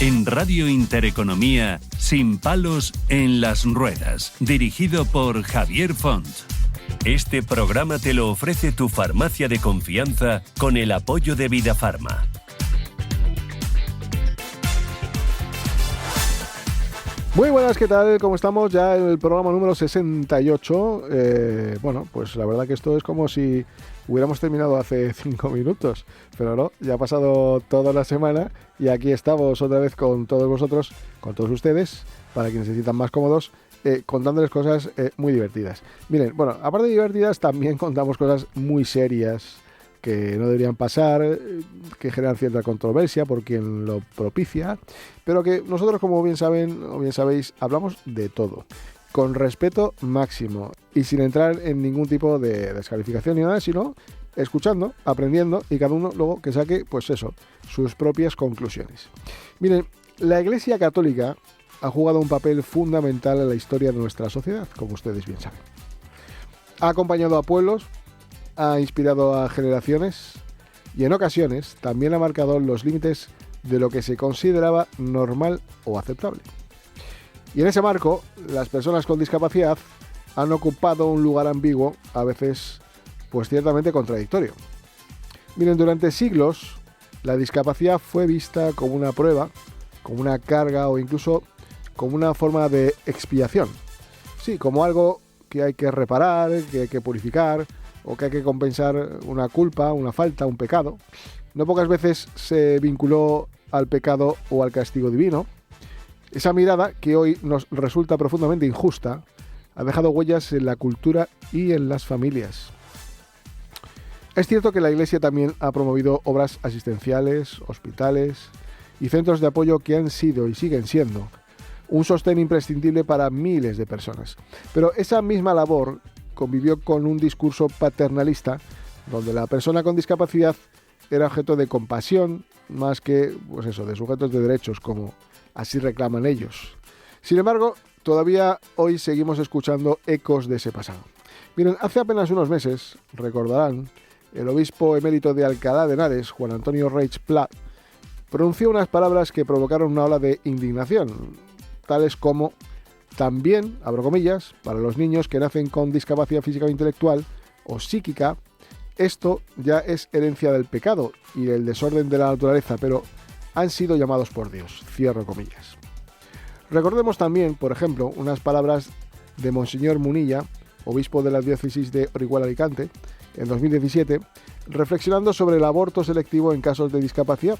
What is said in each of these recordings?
En Radio Intereconomía, Sin palos en las ruedas, dirigido por Javier Font. Este programa te lo ofrece tu farmacia de confianza con el apoyo de Vidafarma. Muy buenas, ¿qué tal? ¿Cómo estamos? Ya en el programa número 68. Bueno, pues la verdad que esto es como si hubiéramos terminado hace 5 minutos. Pero no, ya ha pasado toda la semana y aquí estamos otra vez con todos vosotros, con todos ustedes, para quienes se sientan más cómodos, contándoles cosas muy divertidas. Miren, bueno, aparte de divertidas, también contamos cosas muy serias que no deberían pasar, que generan cierta controversia por quien lo propicia, pero que nosotros, como bien saben o bien sabéis, hablamos de todo, con respeto máximo y sin entrar en ningún tipo de descalificación ni nada, sino escuchando, aprendiendo y cada uno luego que saque, pues eso, sus propias conclusiones. Miren, la Iglesia Católica ha jugado un papel fundamental en la historia de nuestra sociedad, como ustedes bien saben. Ha acompañado a pueblos, ha inspirado a generaciones y en ocasiones también ha marcado los límites de lo que se consideraba normal o aceptable. Y en ese marco, las personas con discapacidad han ocupado un lugar ambiguo, a veces pues ciertamente contradictorio. Miren, durante siglos la discapacidad fue vista como una prueba, como una carga o incluso como una forma de expiación. Sí, como algo que hay que reparar, que hay que purificar o que hay que compensar una culpa, una falta, un pecado. No pocas veces se vinculó al pecado o al castigo divino. Esa mirada, que hoy nos resulta profundamente injusta, ha dejado huellas en la cultura y en las familias. Es cierto que la Iglesia también ha promovido obras asistenciales, hospitales y centros de apoyo que han sido y siguen siendo un sostén imprescindible para miles de personas. Pero esa misma labor convivió con un discurso paternalista donde la persona con discapacidad era objeto de compasión más que, pues eso, de sujetos de derechos, como así reclaman ellos. Sin embargo, todavía hoy seguimos escuchando ecos de ese pasado. Miren, hace apenas unos meses, recordarán, el obispo emérito de Alcalá de Henares, Juan Antonio Reig Pla, pronunció unas palabras que provocaron una ola de indignación, tales como: también, abro comillas, para los niños que nacen con discapacidad física o intelectual o psíquica, esto ya es herencia del pecado y del desorden de la naturaleza, pero han sido llamados por Dios, cierro comillas. Recordemos también, por ejemplo, unas palabras de Monseñor Munilla, obispo de la diócesis de Orihuela-Alicante, en 2017, reflexionando sobre el aborto selectivo en casos de discapacidad,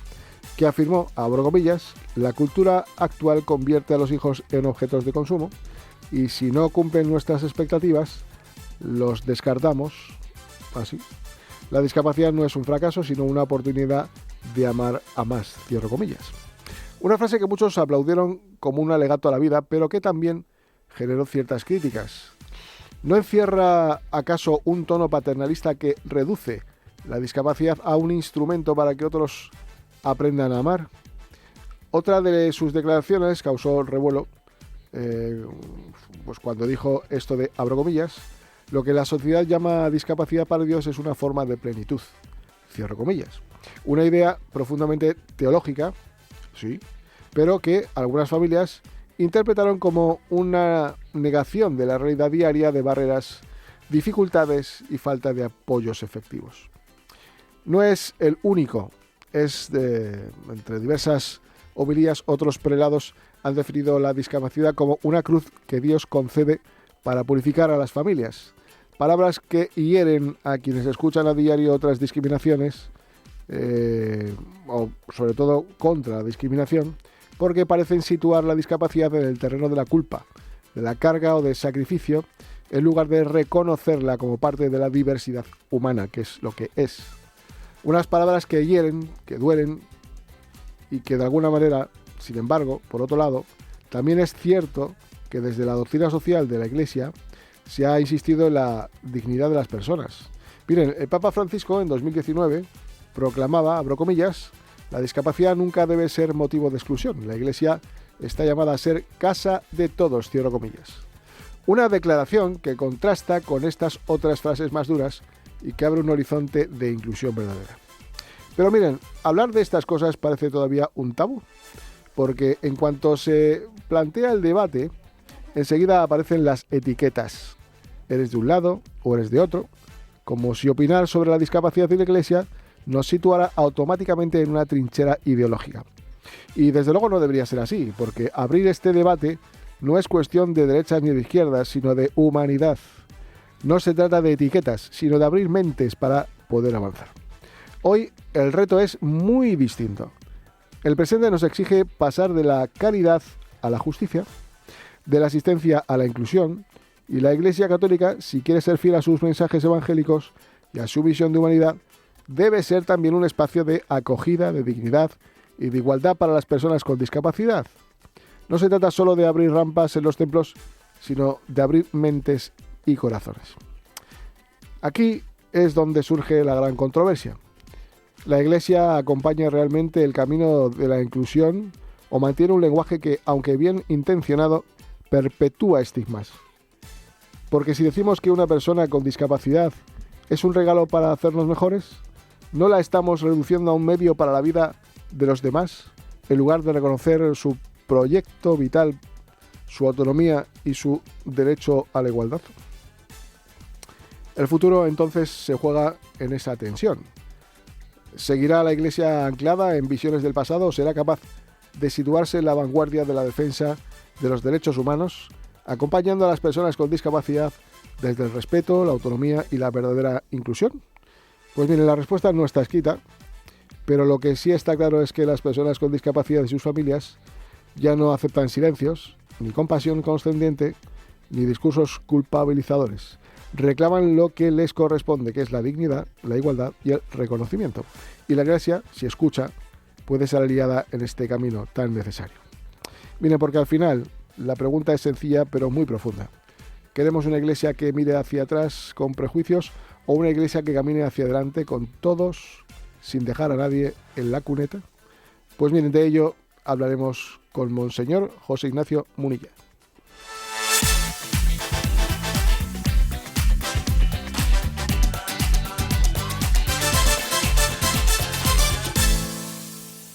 que afirmó, abro comillas: la cultura actual convierte a los hijos en objetos de consumo y si no cumplen nuestras expectativas, los descartamos. Así. La discapacidad no es un fracaso, sino una oportunidad de amar a más, cierro comillas. Una frase que muchos aplaudieron como un alegato a la vida, pero que también generó ciertas críticas. ¿No encierra acaso un tono paternalista que reduce la discapacidad a un instrumento para que otros aprendan a amar? Otra de sus declaraciones causó revuelo, pues cuando dijo esto de, abro comillas: lo que la sociedad llama discapacidad para Dios es una forma de plenitud, cierro comillas. Una idea profundamente teológica, sí, pero que algunas familias interpretaron como una negación de la realidad diaria de barreras, dificultades y falta de apoyos efectivos. No es el único, entre diversas homilías, otros prelados han definido la discapacidad como una cruz que Dios concede para purificar a las familias. Palabras que hieren a quienes escuchan a diario otras discriminaciones, o sobre todo contra la discriminación, porque parecen situar la discapacidad en el terreno de la culpa, de la carga o del sacrificio, en lugar de reconocerla como parte de la diversidad humana, que es lo que es. Unas palabras que hieren, que duelen y que de alguna manera, sin embargo, por otro lado, también es cierto que desde la doctrina social de la Iglesia se ha insistido en la dignidad de las personas. Miren, el Papa Francisco en 2019 proclamaba, abro comillas: la discapacidad nunca debe ser motivo de exclusión. La Iglesia está llamada a ser casa de todos, cierro comillas. Una declaración que contrasta con estas otras frases más duras y que abre un horizonte de inclusión verdadera. Pero miren, hablar de estas cosas parece todavía un tabú. porque en cuanto se plantea el debate, enseguida aparecen las etiquetas. Eres de un lado o eres de otro, como si opinar sobre la discapacidad de la Iglesia nos situara automáticamente en una trinchera ideológica. Y desde luego no debería ser así, porque abrir este debate no es cuestión de derechas ni de izquierdas, sino de humanidad. No se trata de etiquetas, sino de abrir mentes para poder avanzar. Hoy el reto es muy distinto. El presente nos exige pasar de la caridad a la justicia, de la asistencia a la inclusión, y la Iglesia Católica, si quiere ser fiel a sus mensajes evangélicos y a su visión de humanidad, debe ser también un espacio de acogida, de dignidad y de igualdad para las personas con discapacidad. No se trata solo de abrir rampas en los templos, sino de abrir mentes y corazones. Aquí es donde surge la gran controversia. ¿La Iglesia acompaña realmente el camino de la inclusión o mantiene un lenguaje que, aunque bien intencionado, perpetúa estigmas? Porque si decimos que una persona con discapacidad es un regalo para hacernos mejores, ¿no la estamos reduciendo a un medio para la vida de los demás, en lugar de reconocer su proyecto vital, su autonomía y su derecho a la igualdad? El futuro entonces se juega en esa tensión. ¿Seguirá la Iglesia anclada en visiones del pasado o será capaz de situarse en la vanguardia de la defensa de los derechos humanos, acompañando a las personas con discapacidad desde el respeto, la autonomía y la verdadera inclusión? Pues miren, la respuesta no está escrita, pero lo que sí está claro es que las personas con discapacidad y sus familias ya no aceptan silencios, ni compasión condescendiente, ni discursos culpabilizadores. Reclaman lo que les corresponde, que es la dignidad, la igualdad y el reconocimiento. Y la Iglesia, si escucha, puede ser aliada en este camino tan necesario. Miren, porque al final la pregunta es sencilla pero muy profunda. ¿Queremos una Iglesia que mire hacia atrás con prejuicios o una Iglesia que camine hacia adelante con todos, sin dejar a nadie en la cuneta? Pues miren, de ello hablaremos con Monseñor José Ignacio Munilla.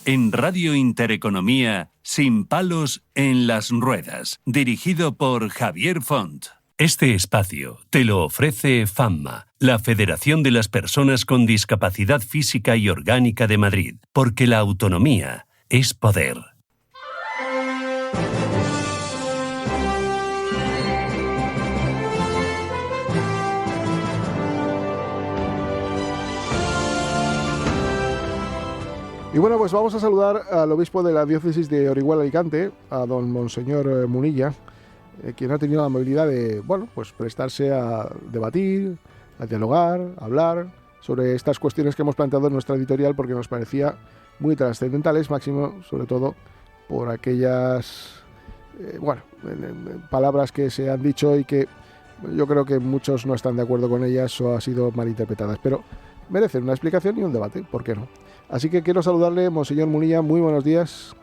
En Radio Intereconomía, Sin palos en las ruedas, dirigido por Javier Font. Este espacio te lo ofrece FAMMA, la Federación de las Personas con Discapacidad Física y Orgánica de Madrid, porque la autonomía es poder. Y bueno, pues vamos a saludar al obispo de la diócesis de Orihuela Alicante, a don Monseñor Munilla, quien ha tenido la amabilidad de, bueno, pues prestarse a debatir, a dialogar, a hablar sobre estas cuestiones que hemos planteado en nuestra editorial, porque nos parecía muy trascendentales, máximo, sobre todo, por aquellas, palabras que se han dicho y que yo creo que muchos no están de acuerdo con ellas o han sido malinterpretadas, pero merecen una explicación y un debate, ¿por qué no? Así que quiero saludarle, Monseñor Munilla, muy buenos días.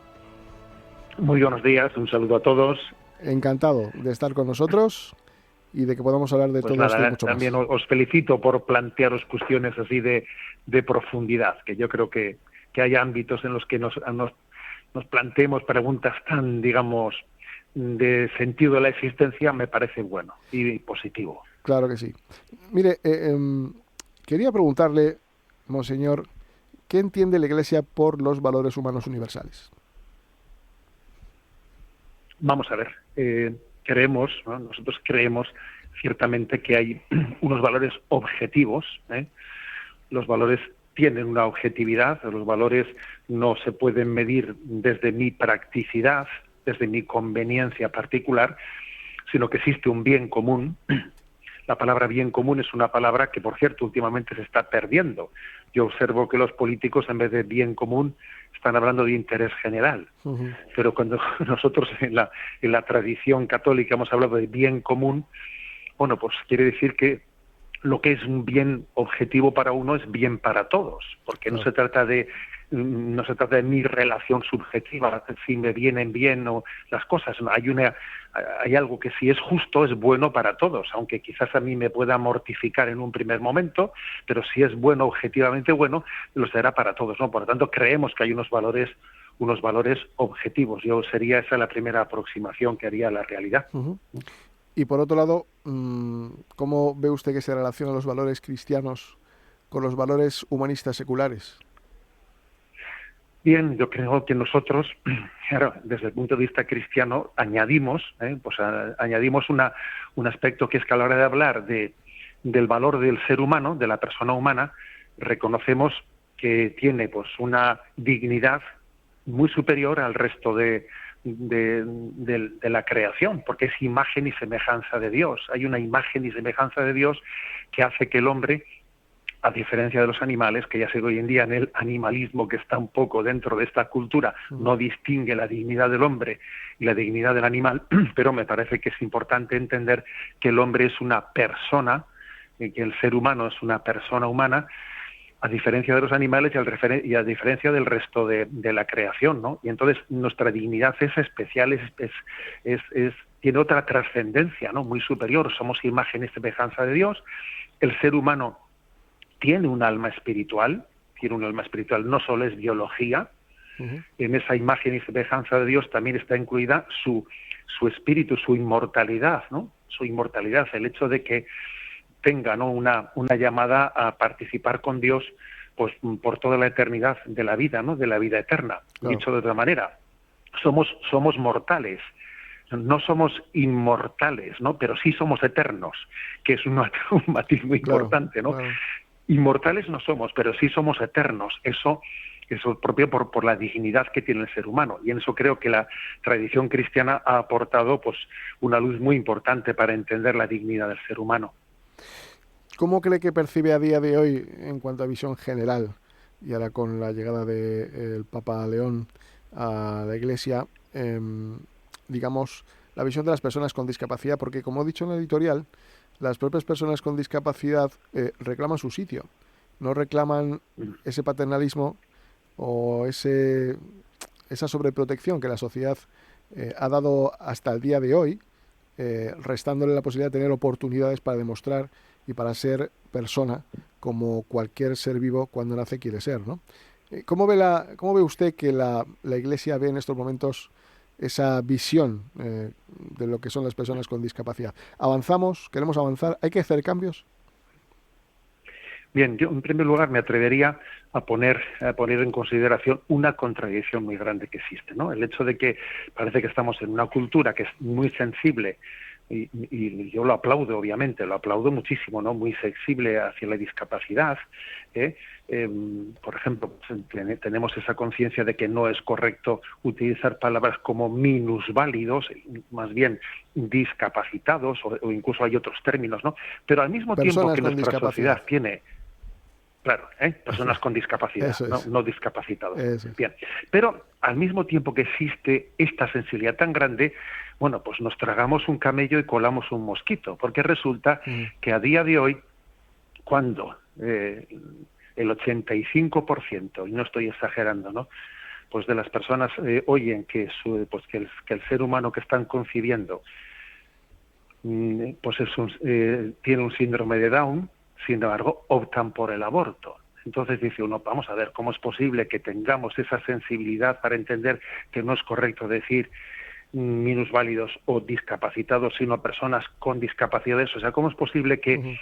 Muy buenos días, un saludo a todos. Encantado de estar con nosotros y de que podamos hablar de todo esto y mucho más. También os felicito por plantearos cuestiones así de profundidad, que yo creo que hay ámbitos en los que nos planteemos preguntas tan, digamos, de sentido de la existencia, me parece bueno y positivo. Claro que sí. Mire, quería preguntarle, Monseñor, ¿qué entiende la Iglesia por los valores humanos universales? Vamos a ver, creemos, ¿no? Nosotros creemos ciertamente que hay unos valores objetivos, ¿eh? Los valores tienen una objetividad, los valores no se pueden medir desde mi practicidad, desde mi conveniencia particular, sino que existe un bien común. La palabra bien común es una palabra que, por cierto, últimamente se está perdiendo. Yo observo que los políticos, en vez de bien común, están hablando de interés general. Uh-huh. Pero cuando nosotros en la tradición católica hemos hablado de bien común, bueno, pues quiere decir que lo que es un bien objetivo para uno es bien para todos, porque no se trata de mi relación subjetiva, si me vienen bien o las cosas. No, hay algo que si es justo es bueno para todos, aunque quizás a mí me pueda mortificar en un primer momento, pero si es bueno, objetivamente bueno, lo será para todos, ¿no? Por lo tanto, creemos que hay unos valores unos valores objetivos. Sería esa la primera aproximación que haría a la realidad. Uh-huh. Y por otro lado, ¿cómo ve usted que se relacionan los valores cristianos con los valores humanistas seculares? Bien, yo creo que nosotros, claro, desde el punto de vista cristiano, añadimos un aspecto que es que a la hora de hablar del valor del ser humano, de la persona humana, reconocemos que tiene pues una dignidad muy superior al resto de la creación, porque es imagen y semejanza de Dios. Hay una imagen y semejanza de Dios que hace que el hombre, a diferencia de los animales, que ya se ve hoy en día en el animalismo que está un poco dentro de esta cultura, no distingue la dignidad del hombre y la dignidad del animal, pero me parece que es importante entender que el hombre es una persona, que el ser humano es una persona humana, a diferencia de los animales y a diferencia del resto de la creación, ¿no? Y entonces nuestra dignidad es especial, tiene otra trascendencia, ¿no? Muy superior. Somos imagen y semejanza de Dios. El ser humano tiene un alma espiritual, no solo es biología. Uh-huh. En esa imagen y semejanza de Dios también está incluida su espíritu, su inmortalidad, ¿no? Su inmortalidad, el hecho de que tenga, ¿no?, una llamada a participar con Dios pues por toda la eternidad de la vida, ¿no?, de la vida eterna. Claro. Dicho de otra manera, somos mortales. No somos inmortales, ¿no?, pero sí somos eternos, que es un matiz muy importante, ¿no? Claro. Inmortales no somos, pero sí somos eternos. Eso propio por la dignidad que tiene el ser humano. Y en eso creo que la tradición cristiana ha aportado pues una luz muy importante para entender la dignidad del ser humano. ¿Cómo cree que percibe a día de hoy, en cuanto a visión general, y ahora con la llegada del Papa León a la Iglesia, digamos, la visión de las personas con discapacidad? Porque, como he dicho en el editorial, las propias personas con discapacidad reclaman su sitio, no reclaman ese paternalismo o esa sobreprotección que la sociedad ha dado hasta el día de hoy, restándole la posibilidad de tener oportunidades para demostrar y para ser persona como cualquier ser vivo cuando nace quiere ser, ¿no? ¿Cómo ve usted que la Iglesia ve en estos momentos esa visión de lo que son las personas con discapacidad? ¿Avanzamos? ¿Queremos avanzar? ¿Hay que hacer cambios? Bien, yo en primer lugar me atrevería a poner en consideración una contradicción muy grande que existe, ¿no? El hecho de que parece que estamos en una cultura que es muy sensible, y yo lo aplaudo, obviamente, lo aplaudo muchísimo, ¿no? Muy sensible hacia la discapacidad. Por ejemplo, tenemos esa conciencia de que no es correcto utilizar palabras como minusválidos, más bien discapacitados, o incluso hay otros términos, ¿no? Pero al mismo tiempo que nuestra sociedad tiene... Claro, personas con discapacidad, no discapacitados. Bien, pero al mismo tiempo que existe esta sensibilidad tan grande, bueno, pues nos tragamos un camello y colamos un mosquito, porque resulta que a día de hoy, cuando el 85%, y no estoy exagerando, ¿no?, pues de las personas oyen que el ser humano que están concibiendo pues tiene un síndrome de Down, sin embargo, optan por el aborto. Entonces dice uno, vamos a ver, ¿cómo es posible que tengamos esa sensibilidad para entender que no es correcto decir minusválidos o discapacitados, sino personas con discapacidades? O sea, ¿cómo es posible que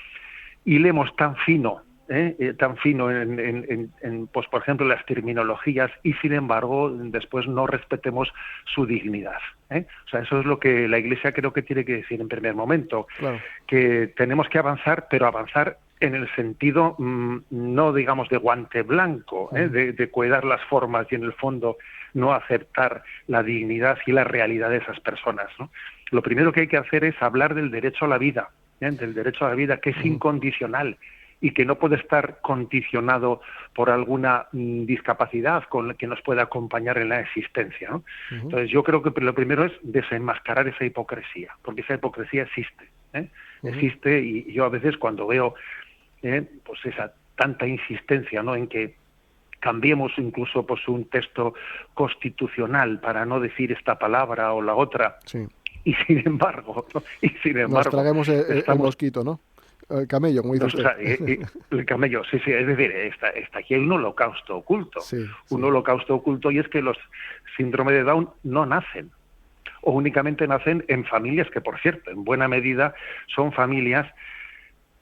hilemos tan fino en pues, por ejemplo, las terminologías, y sin embargo después no respetemos su dignidad? O sea, eso es lo que la Iglesia creo que tiene que decir en primer momento, claro, que tenemos que avanzar, pero avanzar en el sentido no, digamos, de guante blanco, de cuidar las formas y en el fondo no aceptar la dignidad y la realidad de esas personas, ¿no? Lo primero que hay que hacer es hablar del derecho a la vida, del derecho a la vida, que es incondicional y que no puede estar condicionado por alguna discapacidad con la que nos pueda acompañar en la existencia, ¿no? Entonces yo creo que lo primero es desenmascarar esa hipocresía, porque esa hipocresía existe, existe, y yo a veces cuando veo pues esa tanta insistencia, ¿no?, en que cambiemos incluso pues un texto constitucional para no decir esta palabra o la otra, y sin embargo nos traguemos el mosquito, ¿no? El camello, como dice usted. O sea, el camello, sí, es decir, está aquí hay un holocausto oculto. Sí, un holocausto oculto, y es que los síndrome de Down no nacen, o únicamente nacen en familias que, por cierto, en buena medida son familias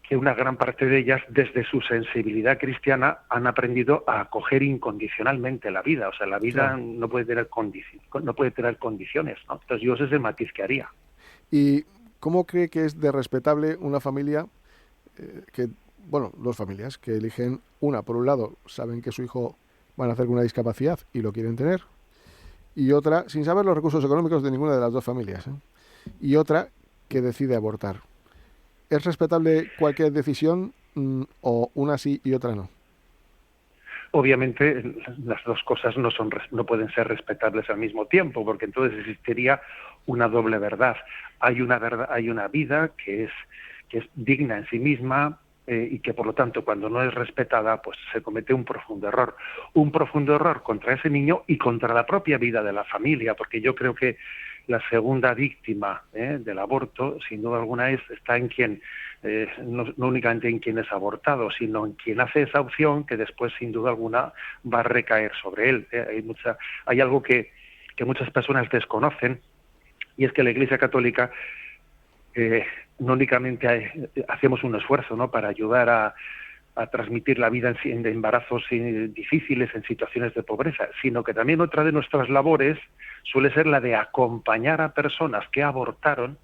que una gran parte de ellas, desde su sensibilidad cristiana, han aprendido a acoger incondicionalmente la vida. O sea, la vida no puede tener condiciones, ¿no? Entonces yo ese es el matiz que haría. ¿Y cómo cree que es de respetable una familia dos familias que eligen una, por un lado, saben que su hijo va a nacer con una discapacidad y lo quieren tener, y otra, sin saber los recursos económicos de ninguna de las dos familias, y otra que decide abortar? ¿Es respetable cualquier decisión o una sí y otra no? Obviamente las dos cosas no pueden ser respetables al mismo tiempo, porque entonces existiría una doble verdad. Hay una vida que es digna en sí misma, y que por lo tanto cuando no es respetada pues se comete un profundo error contra ese niño y contra la propia vida de la familia, porque yo creo que la segunda víctima del aborto, sin duda alguna, está en quien, no únicamente en quien es abortado, sino en quien hace esa opción, que después, sin duda alguna, va a recaer sobre él. Hay algo que muchas personas desconocen, y es que la Iglesia Católica no únicamente hacemos un esfuerzo, ¿no?, para ayudar a transmitir la vida en embarazos difíciles, en situaciones de pobreza, sino que también otra de nuestras labores suele ser la de acompañar a personas que abortaron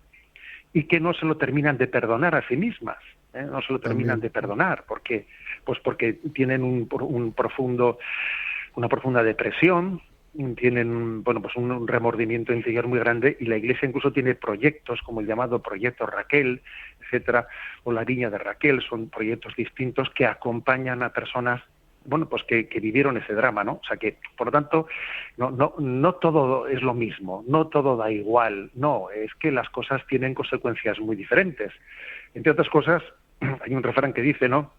y que no se lo terminan de perdonar a sí mismas, no se lo terminan de perdonar, porque tienen una profunda depresión, tienen un remordimiento interior muy grande, y la Iglesia incluso tiene proyectos como el llamado Proyecto Raquel, etcétera, o la Viña de Raquel. Son proyectos distintos que acompañan a personas que vivieron ese drama, ¿no? O sea que, por lo tanto, no todo es lo mismo, no todo da igual, no, es que las cosas tienen consecuencias muy diferentes. Entre otras cosas, hay un refrán que dice, ¿no?,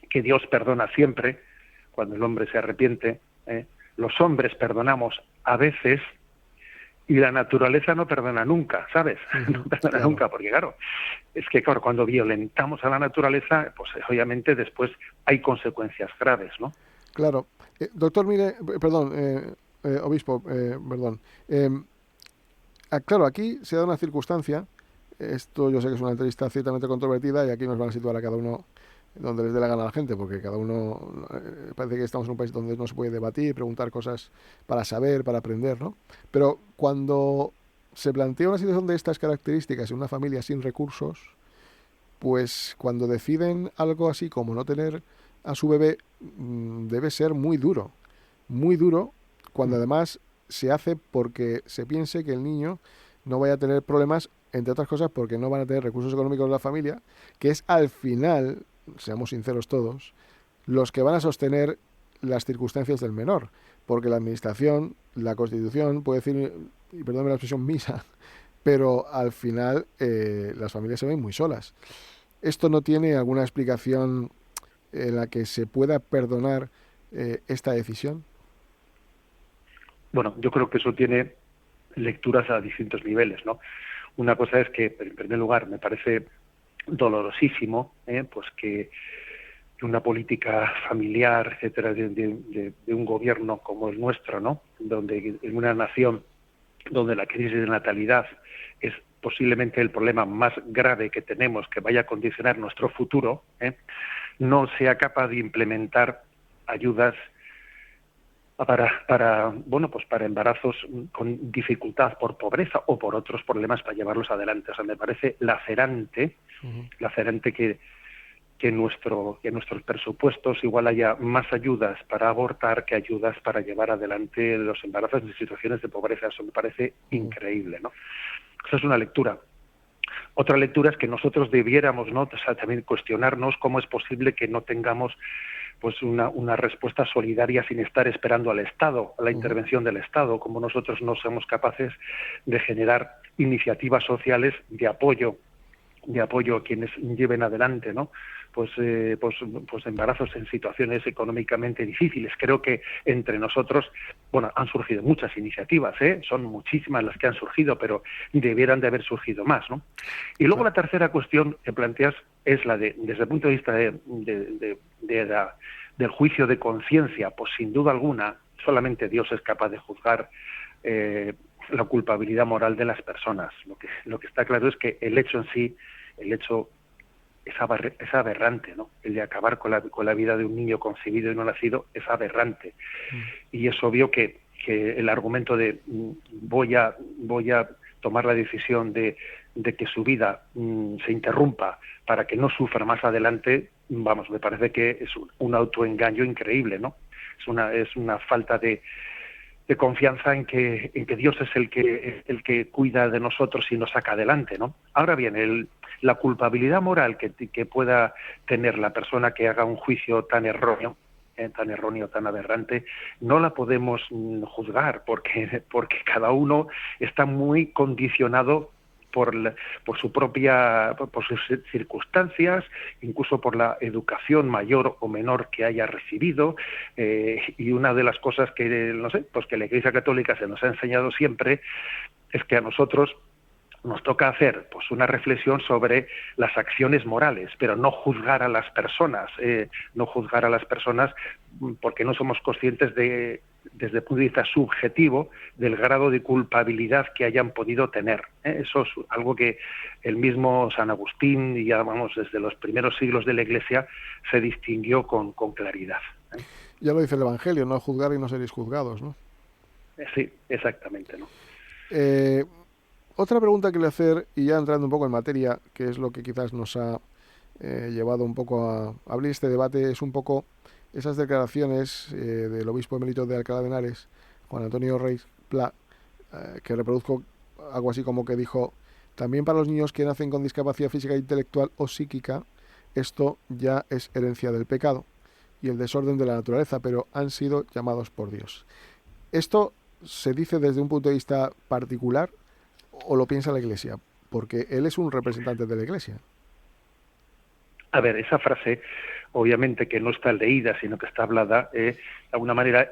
que Dios perdona siempre cuando el hombre se arrepiente, los hombres perdonamos a veces y la naturaleza no perdona nunca, ¿sabes? No perdona nunca, porque cuando violentamos a la naturaleza, pues obviamente después hay consecuencias graves, ¿no? Claro. Doctor, mire, perdón, obispo, perdón. Claro, aquí se da una circunstancia, esto yo sé que es una entrevista ciertamente controvertida y aquí nos van a situar a cada uno donde les dé la gana a la gente, porque cada uno, parece que estamos en un país donde no se puede debatir, preguntar cosas para saber, para aprender, ¿no? Pero cuando se plantea una situación de estas características en una familia sin recursos, pues cuando deciden algo así como no tener a su bebé, debe ser muy duro, cuando además se hace porque se piense que el niño no vaya a tener problemas, entre otras cosas porque no van a tener recursos económicos de la familia, que es al final, seamos sinceros todos, los que van a sostener las circunstancias del menor, porque la administración, la Constitución, puede decir, y perdóname la expresión, misa, pero al final las familias se ven muy solas. ¿Esto no tiene alguna explicación en la que se pueda perdonar esta decisión? Bueno, yo creo que eso tiene lecturas a distintos niveles, ¿no? Una cosa es que, en primer lugar, me parece dolorosísimo, pues que una política familiar, etcétera, de un gobierno como el nuestro, ¿no?, donde en una nación donde la crisis de natalidad es posiblemente el problema más grave que tenemos, que vaya a condicionar nuestro futuro, no sea capaz de implementar ayudas para embarazos con dificultad por pobreza o por otros problemas para llevarlos adelante. O sea, me parece lacerante que en nuestros presupuestos igual haya más ayudas para abortar que ayudas para llevar adelante los embarazos en situaciones de pobreza. Eso me parece increíble, ¿no? Esa es una lectura. Otra lectura es que nosotros debiéramos, ¿no?, o sea, también cuestionarnos cómo es posible que no tengamos pues una respuesta solidaria sin estar esperando al Estado, a la intervención del Estado, como nosotros no somos capaces de generar iniciativas sociales de apoyo a quienes lleven adelante, ¿no?, embarazos en situaciones económicamente difíciles. Creo que entre nosotros, han surgido muchas iniciativas, son muchísimas las que han surgido, pero debieran de haber surgido más, ¿no? Y luego la tercera cuestión que planteas es la desde el punto de vista del juicio de conciencia, pues sin duda alguna, solamente Dios es capaz de juzgar la culpabilidad moral de las personas. Lo que está claro es que el hecho en sí, es aberrante, ¿no? El de acabar con la vida de un niño concebido y no nacido es aberrante. Y es obvio que el argumento de voy a tomar la decisión de que su vida se interrumpa para que no sufra más adelante, me parece que es un autoengaño increíble, ¿no? Es una falta de confianza en que Dios es el que cuida de nosotros y nos saca adelante, ¿no? Ahora bien, la culpabilidad moral que pueda tener la persona que haga un juicio tan erróneo, tan aberrante, no la podemos juzgar porque cada uno está muy condicionado por sus circunstancias, incluso por la educación mayor o menor que haya recibido, y una de las cosas que la Iglesia Católica se nos ha enseñado siempre es que a nosotros nos toca hacer una reflexión sobre las acciones morales, pero no juzgar a las personas, porque no somos conscientes desde el punto de vista subjetivo del grado de culpabilidad que hayan podido tener. Eso es algo que el mismo San Agustín, y ya desde los primeros siglos de la Iglesia, se distinguió con claridad. Ya lo dice el Evangelio, no juzgar y no seréis juzgados, ¿no? Sí, exactamente, ¿no? Otra pregunta que le hacer, y ya entrando un poco en materia, que es lo que quizás nos ha llevado un poco a abrir este debate, es un poco esas declaraciones del obispo emérito de Alcalá de Henares, Juan Antonio Reis Pla, que reproduzco algo así como que dijo: también para los niños que nacen con discapacidad física, intelectual o psíquica, esto ya es herencia del pecado y el desorden de la naturaleza, pero han sido llamados por Dios. ¿Esto se dice desde un punto de vista particular o lo piensa la Iglesia? Porque él es un representante de la Iglesia. A ver, esa frase, obviamente que no está leída, sino que está hablada, de alguna manera,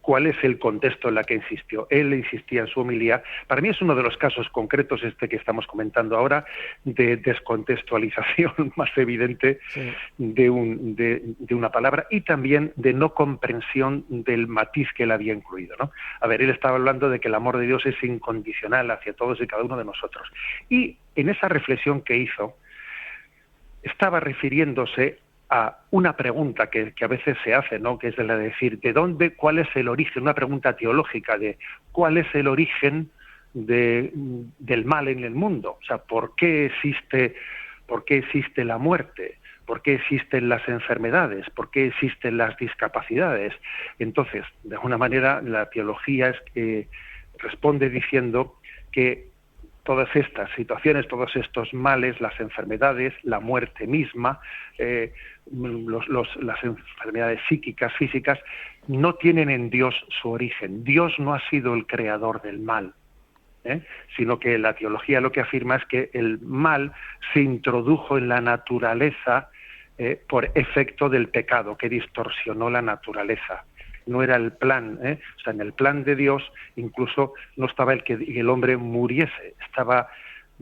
¿cuál es el contexto en la que insistió? Él insistía en su homilía. Para mí es uno de los casos concretos, que estamos comentando ahora, de descontextualización más evidente, sí, de una palabra, y también de no comprensión del matiz que él había incluido, ¿no? A ver, él estaba hablando de que el amor de Dios es incondicional hacia todos y cada uno de nosotros. Y en esa reflexión que hizo, estaba refiriéndose a una pregunta que a veces se hace, ¿no? Que es la de decir, ¿cuál es el origen? Una pregunta teológica de ¿cuál es el origen del mal en el mundo? O sea, ¿por qué existe la muerte? ¿Por qué existen las enfermedades? ¿Por qué existen las discapacidades? Entonces, de alguna manera, la teología responde diciendo que todas estas situaciones, todos estos males, las enfermedades, la muerte misma, las enfermedades psíquicas, físicas, no tienen en Dios su origen. Dios no ha sido el creador del mal, sino que la teología lo que afirma es que el mal se introdujo en la naturaleza por efecto del pecado, que distorsionó la naturaleza. No era el plan, o sea, en el plan de Dios incluso no estaba el que el hombre muriese, estaba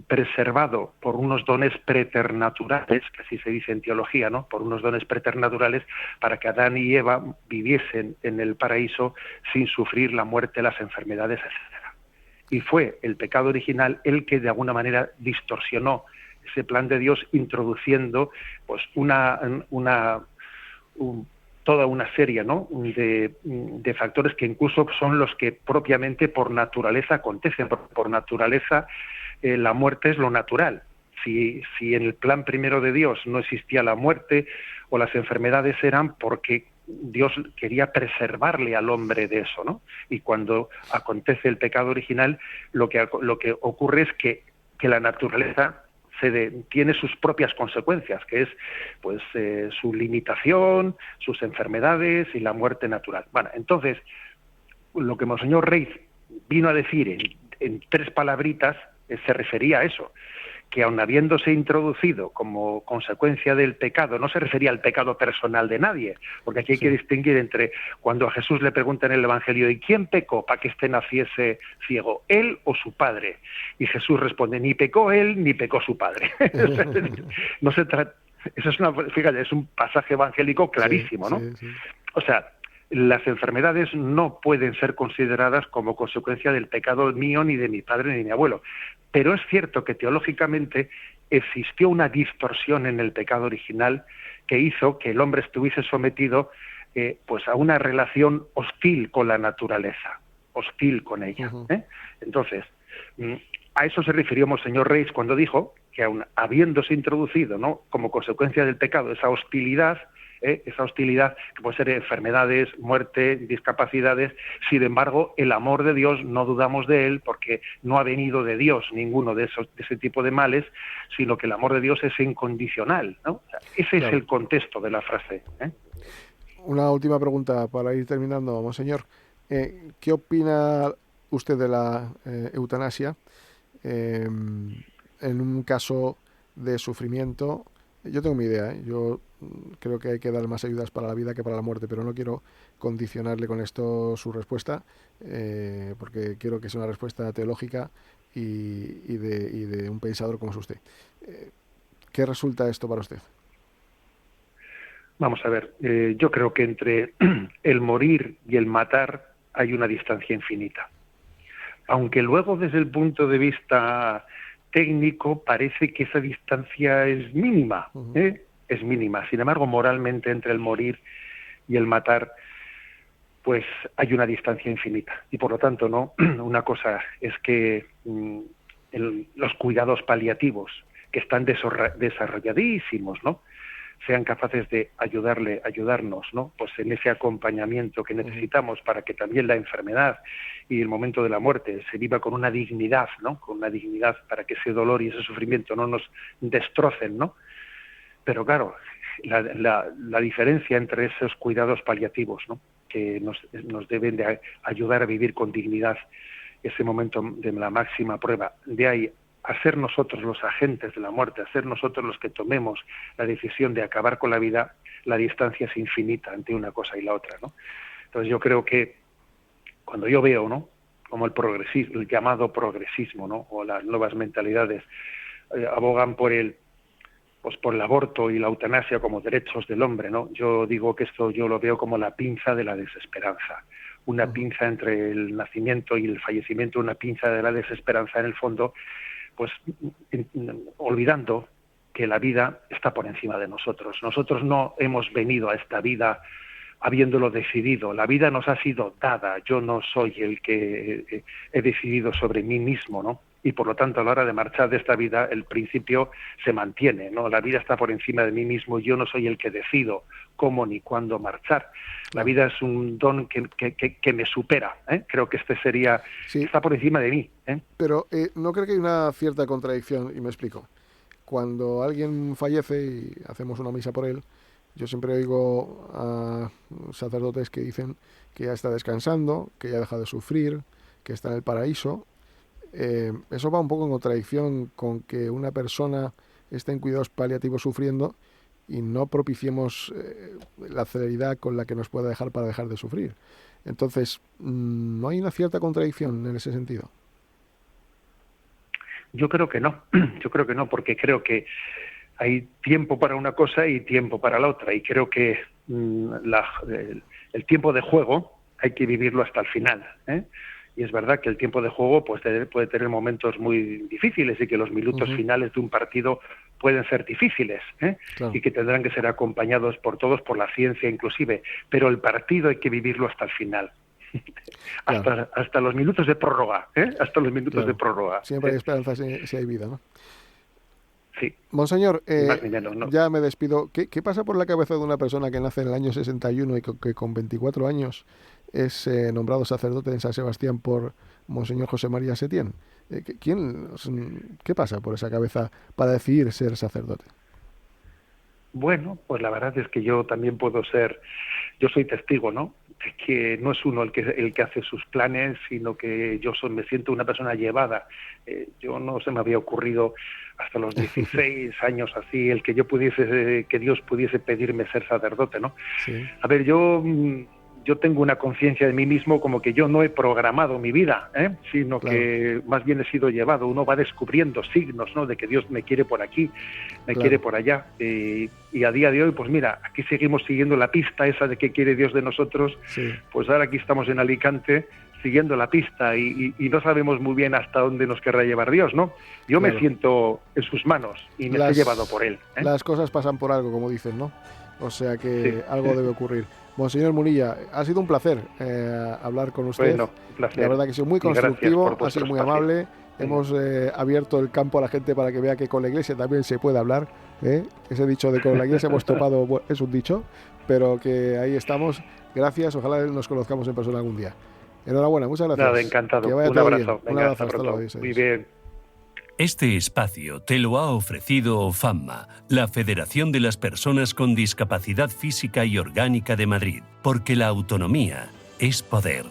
preservado por unos dones preternaturales, que así se dice en teología, ¿no? Por unos dones preternaturales, para que Adán y Eva viviesen en el paraíso sin sufrir la muerte, las enfermedades, etc. Y fue el pecado original el que de alguna manera distorsionó ese plan de Dios, introduciendo pues toda una serie, ¿no?, de factores que incluso son los que propiamente por naturaleza acontecen. Por naturaleza la muerte es lo natural. Si en el plan primero de Dios no existía la muerte o las enfermedades, eran porque Dios quería preservarle al hombre de eso, ¿no? Y cuando acontece el pecado original, lo que ocurre es que la naturaleza tiene sus propias consecuencias, que es pues su limitación, sus enfermedades y la muerte natural. Bueno, entonces, lo que Monseñor Reis vino a decir en 3 palabritas se refería a eso, que aun habiéndose introducido como consecuencia del pecado, no se refería al pecado personal de nadie, porque aquí hay que distinguir entre cuando a Jesús le pregunta en el Evangelio, ¿y quién pecó para que éste naciese ciego, él o su padre? Y Jesús responde, ni pecó él ni pecó su padre. No se trata, eso es fíjate, es un pasaje evangélico clarísimo, ¿no? Sí. O sea, las enfermedades no pueden ser consideradas como consecuencia del pecado mío, ni de mi padre, ni de mi abuelo. Pero es cierto que teológicamente existió una distorsión en el pecado original que hizo que el hombre estuviese sometido pues a una relación hostil con la naturaleza, hostil con ella. Entonces, a eso se refirió Monseñor Reis cuando dijo que aun habiéndose introducido, ¿no?, como consecuencia del pecado, esa hostilidad que puede ser enfermedades, muerte, discapacidades. Sin embargo, el amor de Dios no dudamos de él, porque no ha venido de Dios ninguno de ese tipo de males, sino que el amor de Dios es incondicional, ¿no? O sea, ese es el contexto de la frase. Una última pregunta para ir terminando, monseñor. ¿Qué opina usted de la eutanasia en un caso de sufrimiento? Yo tengo mi idea, yo creo que hay que dar más ayudas para la vida que para la muerte, pero no quiero condicionarle con esto su respuesta, porque quiero que sea una respuesta teológica y de un pensador como es usted. ¿Qué resulta esto para usted? Vamos a ver, yo creo que entre el morir y el matar hay una distancia infinita. Aunque luego, desde el punto de vista técnico, parece que esa distancia es mínima, es mínima. Sin embargo, moralmente, entre el morir y el matar, pues hay una distancia infinita. Y por lo tanto, ¿no? Una cosa es que los cuidados paliativos, que están desarrolladísimos, ¿no?, sean capaces de ayudarnos, ¿no?, pues en ese acompañamiento que necesitamos para que también la enfermedad y el momento de la muerte se viva con una dignidad, ¿no?, con una dignidad, para que ese dolor y ese sufrimiento no nos destrocen, ¿no? Pero claro, la diferencia entre esos cuidados paliativos, ¿no?, que nos deben de ayudar a vivir con dignidad ese momento de la máxima prueba, de ahí a ser nosotros los agentes de la muerte, a ser nosotros los que tomemos la decisión de acabar con la vida, la distancia es infinita entre una cosa y la otra, ¿no? Entonces yo creo que cuando yo veo, ¿no?, como el llamado progresismo, ¿no?, o las nuevas mentalidades abogan por el aborto y la eutanasia como derechos del hombre, ¿no? Yo digo que esto yo lo veo como la pinza de la desesperanza, una pinza entre el nacimiento y el fallecimiento, una pinza de la desesperanza en el fondo, pues olvidando que la vida está por encima de nosotros. Nosotros no hemos venido a esta vida habiéndolo decidido. La vida nos ha sido dada. Yo no soy el que he decidido sobre mí mismo, ¿no? Y por lo tanto, a la hora de marchar de esta vida, el principio se mantiene, ¿no? La vida está por encima de mí mismo. Yo no soy el que decido cómo ni cuándo marchar. La vida es un don que me supera, ¿eh? Creo que está por encima de mí, ¿eh? Pero ¿no creo que hay una cierta contradicción? Y me explico. Cuando alguien fallece y hacemos una misa por él, yo siempre oigo a sacerdotes que dicen que ya está descansando, que ya deja de sufrir, que está en el paraíso. Eso va un poco en contradicción con que una persona esté en cuidados paliativos sufriendo y no propiciemos la celeridad con la que nos pueda dejar para dejar de sufrir. Entonces, ¿no hay una cierta contradicción en ese sentido? Yo creo que no, porque creo que hay tiempo para una cosa y tiempo para la otra, y creo que el tiempo de juego hay que vivirlo hasta el final, ¿eh? Y es verdad que el tiempo de juego pues puede tener momentos muy difíciles y que los minutos finales de un partido pueden ser difíciles, ¿eh? Claro. Y que tendrán que ser acompañados por todos, por la ciencia inclusive, pero el partido hay que vivirlo hasta el final. Claro. hasta los minutos de prórroga, ¿eh? Hasta los minutos de prórroga. Siempre hay esperanza si hay vida, ¿no? Sí. Monseñor, más ni menos, ¿no? Ya me despido. ¿Qué pasa por la cabeza de una persona que nace en el año 61 y que con 24 años es nombrado sacerdote en San Sebastián por Monseñor José María Setién? ¿Qué pasa por esa cabeza para decidir ser sacerdote? Bueno, pues la verdad es que yo también yo soy testigo, ¿no? que no es uno el que hace sus planes, sino que me siento una persona llevada. Yo no se me había ocurrido hasta los 16 años así que Dios pudiese pedirme ser sacerdote, ¿no? Sí. A ver, yo tengo una conciencia de mí mismo como que yo no he programado mi vida, sino Claro. que más bien he sido llevado. Uno va descubriendo signos, ¿no?, de que Dios me quiere por aquí, me Claro. quiere por allá. Y a día de hoy, pues mira, aquí seguimos siguiendo la pista esa de qué quiere Dios de nosotros. Sí. Pues ahora aquí estamos en Alicante siguiendo la pista y no sabemos muy bien hasta dónde nos querrá llevar Dios, ¿no? Yo Claro. me siento en sus manos y me he llevado por Él. Las cosas pasan por algo, como dicen, ¿no? O sea que Sí. algo debe ocurrir. Monseñor Munilla, ha sido un placer hablar con usted. Bueno, un placer. La verdad que ha sido muy Y gracias constructivo, por ha vuestro sido muy espacio. amable. Hemos abierto el campo a la gente para que vea que con la Iglesia también se puede hablar. Ese dicho de con la Iglesia hemos topado es un dicho, pero que ahí estamos. Gracias, ojalá nos conozcamos en persona algún día. Enhorabuena, muchas gracias. Nada, encantado. Que vaya Un todo abrazo. bien. Un Venga, abrazo, hasta hasta pronto. luego. Adiós, Muy adiós. bien. Este espacio te lo ha ofrecido FAMMA, la Federación de las Personas con Discapacidad Física y Orgánica de Madrid, porque la autonomía es poder.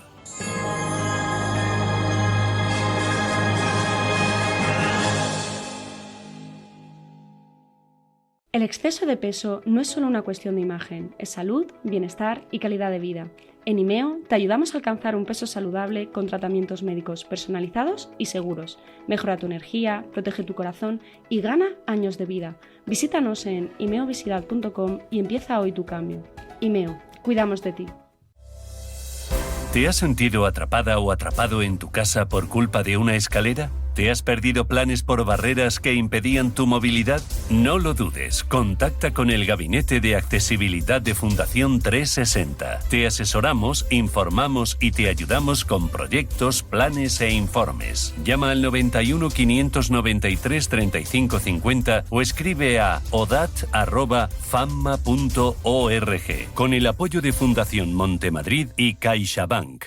El exceso de peso no es solo una cuestión de imagen, es salud, bienestar y calidad de vida. En IMEO te ayudamos a alcanzar un peso saludable con tratamientos médicos personalizados y seguros. Mejora tu energía, protege tu corazón y gana años de vida. Visítanos en imeovisidad.com y empieza hoy tu cambio. IMEO, cuidamos de ti. ¿Te has sentido atrapada o atrapado en tu casa por culpa de una escalera? ¿Te has perdido planes por barreras que impedían tu movilidad? No lo dudes, contacta con el Gabinete de Accesibilidad de Fundación 360. Te asesoramos, informamos y te ayudamos con proyectos, planes e informes. Llama al 91 593 35 50 o escribe a odat@famma.org con el apoyo de Fundación Montemadrid y CaixaBank.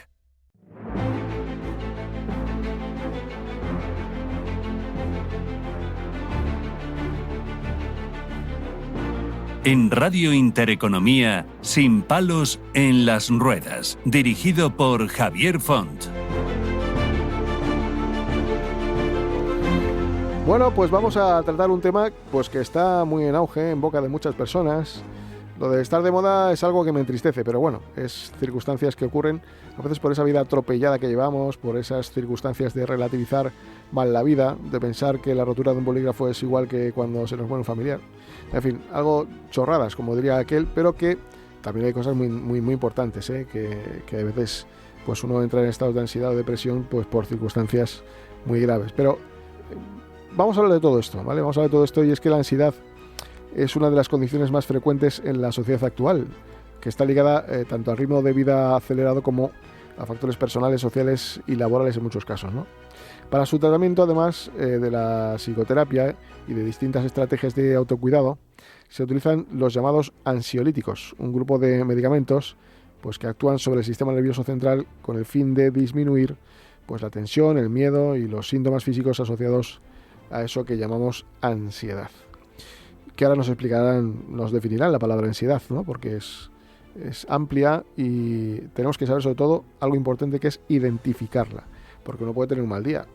En Radio Intereconomía, Sin palos en las ruedas, dirigido por Javier Font. Bueno, pues vamos a tratar un tema pues que está muy en auge, en boca de muchas personas. Lo de estar de moda es algo que me entristece, pero bueno, es circunstancias que ocurren, a veces por esa vida atropellada que llevamos, por esas circunstancias de relativizar mal la vida, de pensar que la rotura de un bolígrafo es igual que cuando se nos muere un familiar. En fin, algo chorradas, como diría aquel, pero que también hay cosas muy importantes, que a veces pues uno entra en estados de ansiedad o depresión pues por circunstancias muy graves. Pero vamos a hablar de todo esto, ¿vale? Vamos a hablar de todo esto, y es que la ansiedad es una de las condiciones más frecuentes en la sociedad actual, que está ligada tanto al ritmo de vida acelerado como a factores personales, sociales y laborales en muchos casos, ¿no? Para su tratamiento, además de la psicoterapia y de distintas estrategias de autocuidado, se utilizan los llamados ansiolíticos, un grupo de medicamentos pues, que actúan sobre el sistema nervioso central con el fin de disminuir pues, la tensión, el miedo y los síntomas físicos asociados a eso que llamamos ansiedad. Que ahora nos explicarán, nos definirán la palabra ansiedad, ¿no? Porque es amplia y tenemos que saber sobre todo algo importante, que es identificarla, porque uno puede tener un mal día,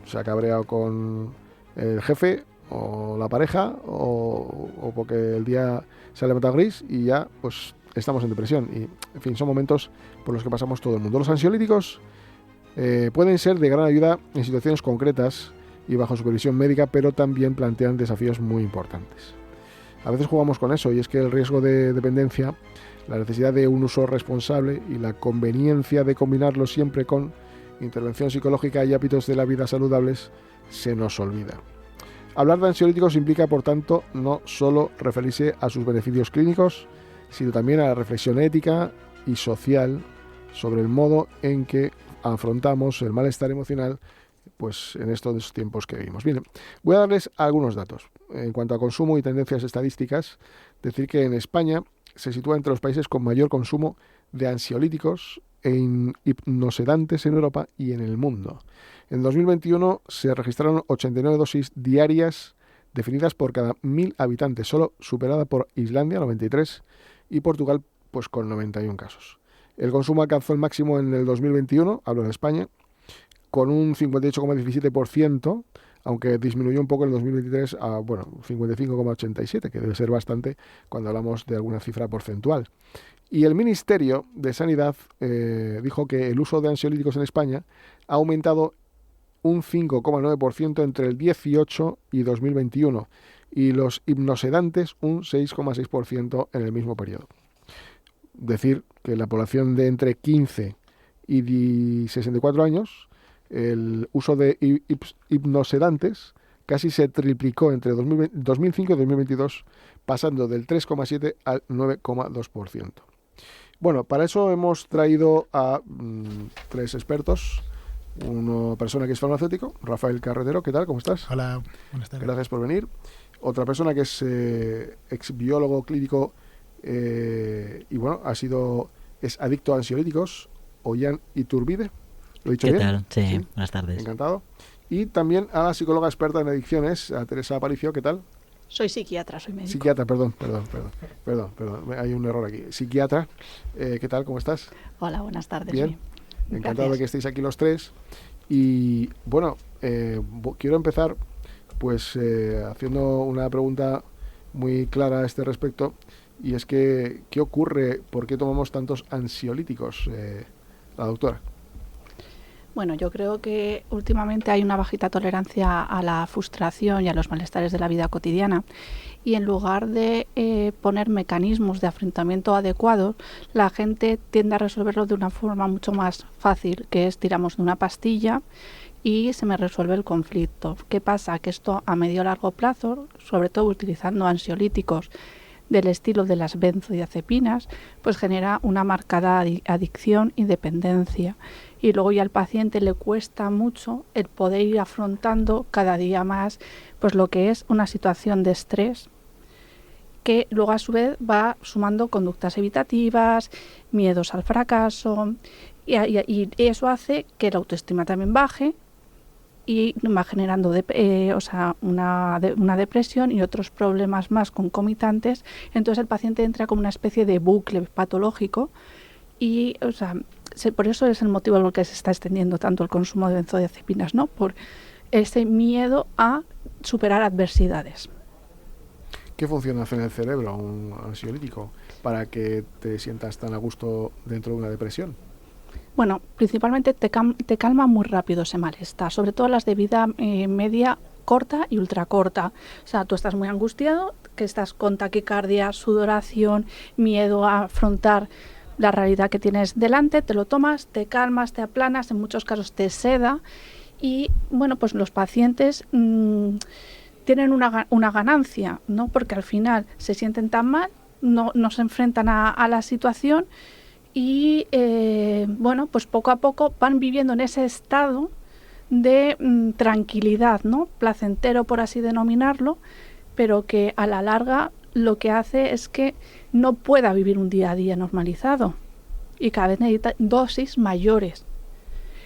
se ha cabreado con el jefe o la pareja o porque el día se ha levantado gris y ya pues estamos en depresión y en fin, son momentos por los que pasamos todo el mundo. Los ansiolíticos pueden ser de gran ayuda en situaciones concretas y bajo supervisión médica, pero también plantean desafíos muy importantes. A veces jugamos con eso, y es que el riesgo de dependencia, la necesidad de un uso responsable y la conveniencia de combinarlo siempre con intervención psicológica y hábitos de la vida saludables se nos olvida. Hablar de ansiolíticos implica, por tanto, no solo referirse a sus beneficios clínicos, sino también a la reflexión ética y social sobre el modo en que afrontamos el malestar emocional pues en estos tiempos que vivimos. Bien, voy a darles algunos datos. En cuanto a consumo y tendencias estadísticas, decir que en España se sitúa entre los países con mayor consumo de ansiolíticos e hipnosedantes en Europa y en el mundo. En 2021 se registraron 89 dosis diarias definidas por cada 1.000 habitantes, solo superada por Islandia, 93, y Portugal, pues con 91 casos. El consumo alcanzó el máximo en el 2021, hablo de España, con un 58,17%, aunque disminuyó un poco en el 2023 a 55,87%, que debe ser bastante cuando hablamos de alguna cifra porcentual. Y el Ministerio de Sanidad dijo que el uso de ansiolíticos en España ha aumentado un 5,9% entre el 18 y 2021 y los hipnosedantes un 6,6% en el mismo periodo. Decir que la población de entre 15 y 64 años, el uso de hipnosedantes casi se triplicó entre 2005 y 2022, pasando del 3,7 al 9,2%. Bueno, para eso hemos traído a 3 expertos. Una persona que es farmacéutico, Rafael Carretero, ¿qué tal? ¿Cómo estás? Hola, buenas tardes. Gracias por venir. Otra persona que es ex biólogo clínico y bueno, es adicto a ansiolíticos, Ollán Iturbide. ¿Lo he dicho bien? ¿Qué tal? Sí, buenas tardes. Encantado. Y también a la psicóloga experta en adicciones, a Teresa Aparicio, ¿qué tal? Soy psiquiatra, soy médico. Psiquiatra, perdón, hay un error aquí. Psiquiatra, ¿qué tal? ¿Cómo estás? Hola, buenas tardes. Bien. Encantado Gracias. de que estéis aquí los 3. Y bueno, quiero empezar pues haciendo una pregunta muy clara a este respecto, y es que, ¿qué ocurre? ¿Por qué tomamos tantos ansiolíticos? La doctora. Bueno, yo creo que últimamente hay una bajita tolerancia a la frustración y a los malestares de la vida cotidiana, y en lugar de poner mecanismos de afrontamiento adecuados, la gente tiende a resolverlo de una forma mucho más fácil, que es tiramos de una pastilla y se me resuelve el conflicto. ¿Qué pasa? Que esto a medio o largo plazo, sobre todo utilizando ansiolíticos del estilo de las benzodiazepinas, pues genera una marcada adicción y dependencia. Y luego ya al paciente le cuesta mucho el poder ir afrontando cada día más pues lo que es una situación de estrés, que luego a su vez va sumando conductas evitativas, miedos al fracaso, y eso hace que la autoestima también baje y va generando una depresión y otros problemas más concomitantes. Entonces el paciente entra como una especie de bucle patológico y por eso es el motivo por el que se está extendiendo tanto el consumo de benzodiazepinas, ¿no? Por ese miedo a superar adversidades. ¿Qué función hace en el cerebro un ansiolítico para que te sientas tan a gusto dentro de una depresión? Bueno, principalmente te calma muy rápido ese malestar, sobre todo las de vida media, corta y ultracorta. O sea, tú estás muy angustiado, que estás con taquicardia, sudoración, miedo a afrontar la realidad que tienes delante, te lo tomas, te calmas, te aplanas, en muchos casos te seda, y bueno, pues los pacientes tienen una ganancia, ¿no? Porque al final se sienten tan mal, no se enfrentan a la situación y bueno, pues poco a poco van viviendo en ese estado de tranquilidad, ¿no? Placentero, por así denominarlo, pero que a la larga lo que hace es que no pueda vivir un día a día normalizado y cada vez necesita dosis mayores.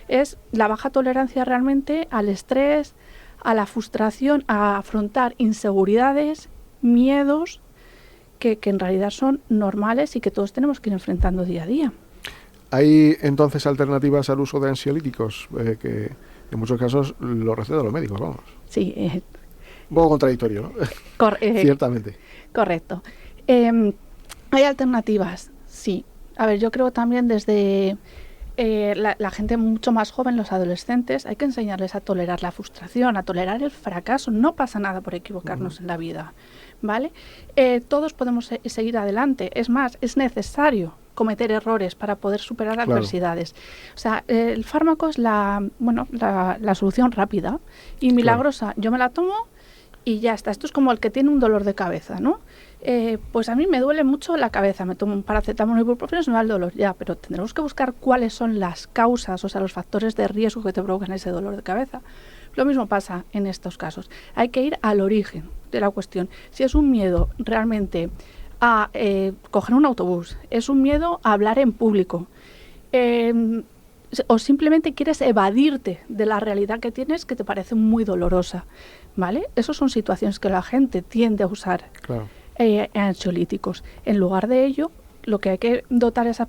Es la baja tolerancia realmente al estrés, a la frustración, a afrontar inseguridades, miedos que en realidad son normales y que todos tenemos que ir enfrentando día a día. ¿Hay entonces alternativas al uso de ansiolíticos que en muchos casos lo recetan los médicos, vamos? Sí. Un poco contradictorio, ¿no? Ciertamente. Correcto. ¿Hay alternativas? Sí. A ver, yo creo también desde la gente mucho más joven, los adolescentes, hay que enseñarles a tolerar la frustración, a tolerar el fracaso. No pasa nada por equivocarnos en la vida, ¿vale? Todos podemos seguir adelante. Es más, es necesario cometer errores para poder superar adversidades. O sea, el fármaco es la solución rápida y milagrosa. Claro. Yo me la tomo y ya está. Esto es como el que tiene un dolor de cabeza, ¿no? Pues a mí me duele mucho la cabeza, me tomo un paracetamol y ibuprofeno, se me va el dolor, ya, pero tendremos que buscar cuáles son las causas, o sea, los factores de riesgo que te provocan ese dolor de cabeza. Lo mismo pasa en estos casos. Hay que ir al origen de la cuestión. Si es un miedo realmente a coger un autobús, es un miedo a hablar en público, o simplemente quieres evadirte de la realidad que tienes que te parece muy dolorosa, ¿vale? Esas son situaciones que la gente tiende a usar. Claro. Ansiolíticos. En lugar de ello, lo que hay que dotar a esa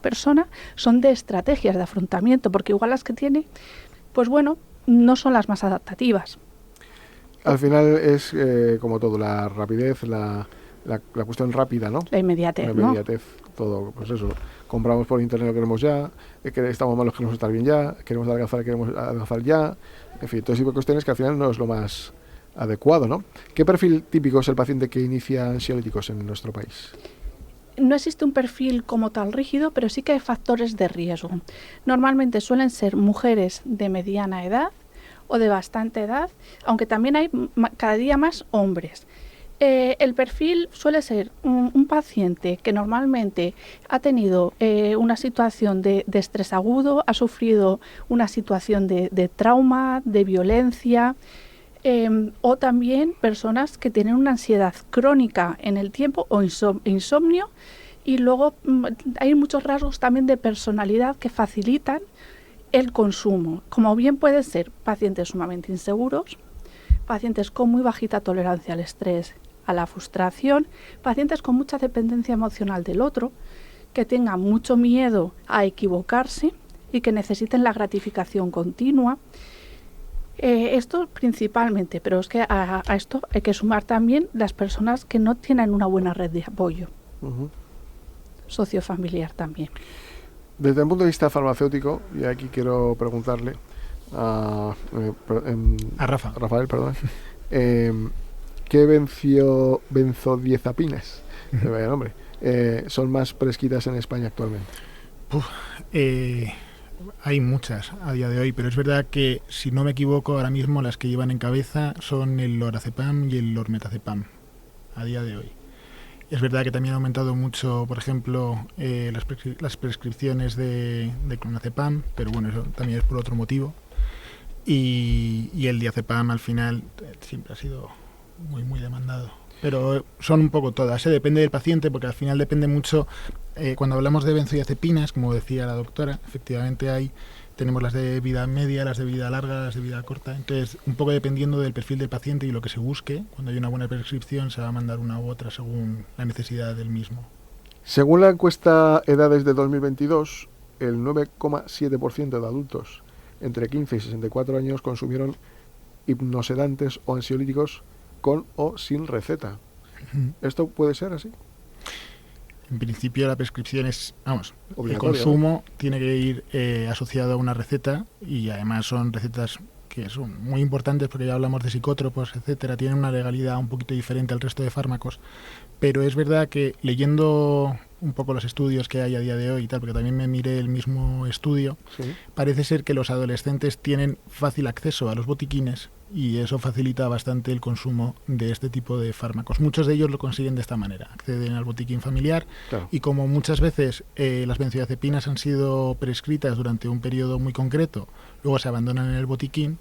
persona son de estrategias de afrontamiento, porque igual las que tiene, pues bueno, no son las más adaptativas. Al final es como todo, la rapidez, la cuestión rápida, ¿no? La inmediatez, La inmediatez, ¿no? Todo, pues eso. Compramos por internet lo que queremos ya, estamos malos, queremos estar bien ya, queremos adelgazar ya, en fin, todo ese tipo de cuestiones que al final no es lo más adecuado, ¿no? ¿Qué perfil típico es el paciente que inicia ansiolíticos en nuestro país? No existe un perfil como tal rígido, pero sí que hay factores de riesgo. Normalmente suelen ser mujeres de mediana edad o de bastante edad, aunque también hay cada día más hombres. El perfil suele ser un paciente que normalmente ha tenido una situación de estrés agudo, ha sufrido una situación de trauma, de violencia, o también personas que tienen una ansiedad crónica en el tiempo o insomnio, y luego hay muchos rasgos también de personalidad que facilitan el consumo, como bien pueden ser pacientes sumamente inseguros, pacientes con muy bajita tolerancia al estrés, a la frustración, pacientes con mucha dependencia emocional del otro, que tengan mucho miedo a equivocarse y que necesiten la gratificación continua. Esto principalmente, pero es que a esto hay que sumar también las personas que no tienen una buena red de apoyo sociofamiliar también. Desde el punto de vista farmacéutico, y aquí quiero preguntarle a Rafael, perdón, ¿qué benzodiazepinas vaya nombre, son más prescritas en España actualmente? Hay muchas a día de hoy, pero es verdad que, si no me equivoco, ahora mismo las que llevan en cabeza son el lorazepam y el lormetazepam a día de hoy. Es verdad que también ha aumentado mucho, por ejemplo, las prescripciones de clonazepam, pero bueno, eso también es por otro motivo. Y el diazepam al final siempre ha sido muy, muy demandado. Pero son un poco todas, depende del paciente, porque al final depende mucho. Cuando hablamos de benzodiazepinas, como decía la doctora, efectivamente tenemos las de vida media, las de vida larga, las de vida corta. Entonces, un poco dependiendo del perfil del paciente y lo que se busque, cuando hay una buena prescripción se va a mandar una u otra según la necesidad del mismo. Según la encuesta Edades de 2022, el 9,7% de adultos entre 15 y 64 años consumieron hipnosedantes o ansiolíticos con o sin receta. ¿Esto puede ser así? En principio la prescripción es, el consumo, ¿no? Tiene que ir asociado a una receta, y además son recetas que son muy importantes porque ya hablamos de psicótropos, etcétera, tienen una legalidad un poquito diferente al resto de fármacos, pero es verdad que leyendo un poco los estudios que hay a día de hoy y tal, porque también me miré el mismo estudio, sí, parece ser que los adolescentes tienen fácil acceso a los botiquines y eso facilita bastante el consumo de este tipo de fármacos. Muchos de ellos lo consiguen de esta manera, acceden al botiquín familiar, claro, y como muchas veces las benzodiazepinas han sido prescritas durante un periodo muy concreto, luego se abandonan en el botiquín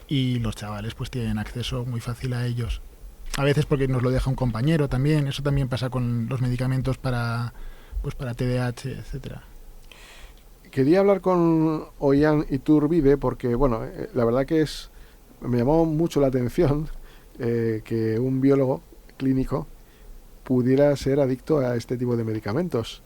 y los chavales pues tienen acceso muy fácil a ellos. A veces porque nos lo deja un compañero también, eso también pasa con los medicamentos para TDAH, etcétera. Quería hablar con Ollán Iturbide porque, bueno, la verdad que me llamó mucho la atención que un biólogo clínico pudiera ser adicto a este tipo de medicamentos.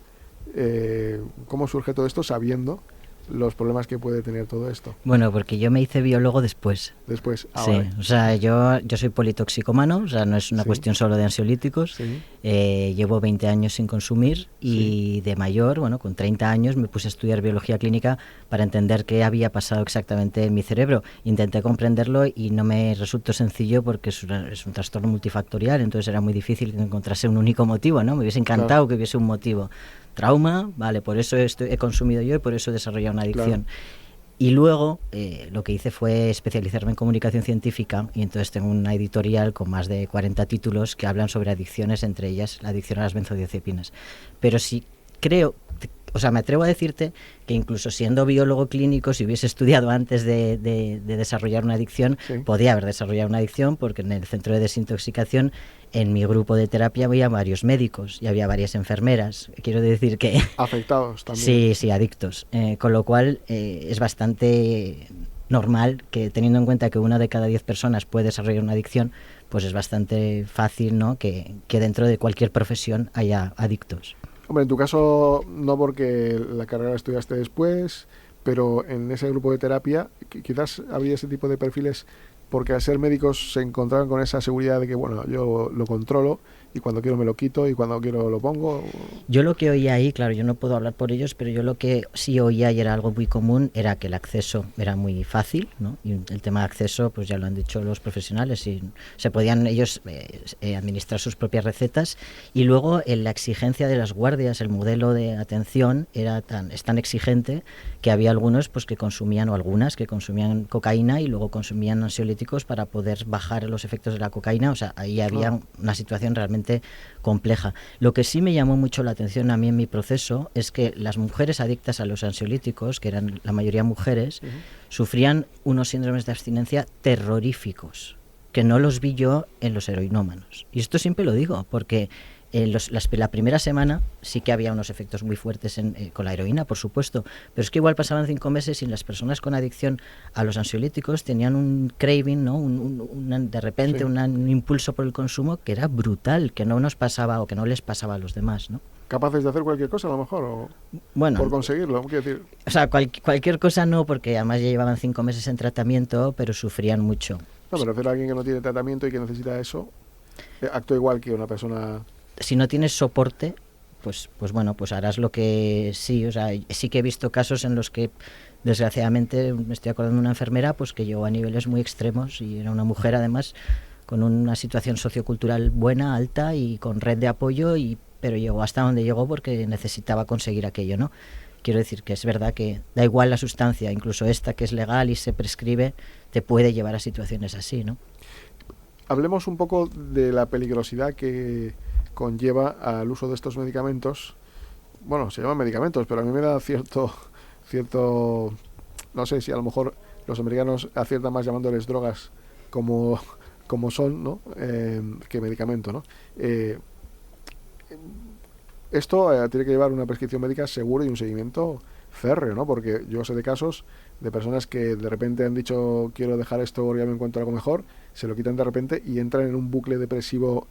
¿Cómo surge todo esto sabiendo los problemas que puede tener todo esto? Bueno, porque yo me hice biólogo después. Después, sí, o sea, yo soy politoxicomano, o sea, no es una cuestión solo de ansiolíticos. Sí. Llevo 20 años sin consumir y de mayor, bueno, con 30 años me puse a estudiar biología clínica para entender qué había pasado exactamente en mi cerebro. Intenté comprenderlo y no me resultó sencillo porque es un trastorno multifactorial, entonces era muy difícil que encontrase un único motivo, ¿no? Me hubiese encantado que hubiese un motivo. Trauma, vale, por eso he consumido yo y por eso he desarrollado una adicción. Claro. Y luego lo que hice fue especializarme en comunicación científica y entonces tengo una editorial con más de 40 títulos que hablan sobre adicciones, entre ellas la adicción a las benzodiazepinas. Pero sí creo, o sea, me atrevo a decirte que incluso siendo biólogo clínico, si hubiese estudiado antes de desarrollar una adicción, podía haber desarrollado una adicción, porque en el centro de desintoxicación, en mi grupo de terapia había varios médicos y había varias enfermeras. Quiero decir que... Afectados también. Sí, adictos. Con lo cual es bastante normal, que teniendo en cuenta que 1 de cada 10 personas puede desarrollar una adicción, pues es bastante fácil, ¿no?, que dentro de cualquier profesión haya adictos. Hombre, en tu caso no, porque la carrera la estudiaste después, pero en ese grupo de terapia quizás había ese tipo de perfiles porque al ser médicos se encontraban con esa seguridad de que, bueno, yo lo controlo y cuando quiero me lo quito y cuando quiero lo pongo. Yo lo que oía ahí, claro, yo no puedo hablar por ellos, pero yo lo que sí oía y era algo muy común era que el acceso era muy fácil, ¿no? Y el tema de acceso, pues ya lo han dicho los profesionales, y se podían ellos administrar sus propias recetas, y luego la exigencia de las guardias, el modelo de atención es tan exigente que había algunos pues que consumían, o algunas que consumían cocaína y luego consumían ansiolíticos para poder bajar los efectos de la cocaína. O sea, ahí había una situación realmente compleja. Lo que sí me llamó mucho la atención a mí en mi proceso es que las mujeres adictas a los ansiolíticos, que eran la mayoría mujeres, sufrían unos síndromes de abstinencia terroríficos, que no los vi yo en los heroinómanos. Y esto siempre lo digo, porque la primera semana sí que había unos efectos muy fuertes con la heroína, por supuesto, pero es que igual pasaban 5 meses y las personas con adicción a los ansiolíticos tenían un craving, ¿no? De repente un impulso por el consumo que era brutal, que no nos pasaba o que no les pasaba a los demás, ¿no? ¿Capaces de hacer cualquier cosa a lo mejor? O bueno, por conseguirlo, quiero decir. O sea, cualquier cosa no, porque además ya llevaban 5 meses en tratamiento, pero sufrían mucho. No, me refiero a alguien que no tiene tratamiento y que necesita eso, actúa igual que una persona. Si no tienes soporte, pues bueno, pues harás lo que sí. O sea, sí que he visto casos en los que, desgraciadamente, me estoy acordando de una enfermera pues que llegó a niveles muy extremos, y era una mujer además con una situación sociocultural buena, alta y con red de apoyo, pero llegó hasta donde llegó porque necesitaba conseguir aquello, ¿no? Quiero decir que es verdad que da igual la sustancia, incluso esta que es legal y se prescribe, te puede llevar a situaciones así, ¿no? Hablemos un poco de la peligrosidad que conlleva al uso de estos medicamentos. Bueno, se llaman medicamentos, pero a mí me da cierto, no sé si a lo mejor los americanos aciertan más llamándoles drogas como son, ¿no? Que medicamento, ¿no? Esto tiene que llevar una prescripción médica segura y un seguimiento férreo, ¿no? Porque yo sé de casos de personas que de repente han dicho quiero dejar esto porque ya me encuentro algo mejor, se lo quitan de repente y entran en un bucle depresivo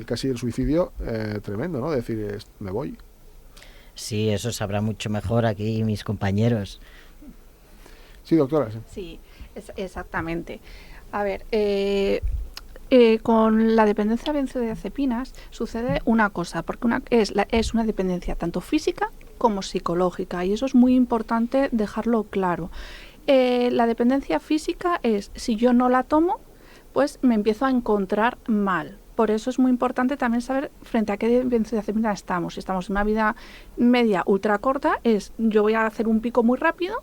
casi del suicidio tremendo, ¿no? De decir, me voy. Sí, eso sabrá mucho mejor aquí mis compañeros. Sí, doctora. Sí, exactamente. A ver, con la dependencia de benzodiazepinas sucede una cosa, porque es una dependencia tanto física como psicológica, y eso es muy importante dejarlo claro. La dependencia física es, si yo no la tomo, pues me empiezo a encontrar mal. Por eso es muy importante también saber frente a qué benzodiazepina estamos. Si estamos en una vida media ultra corta, yo voy a hacer un pico muy rápido,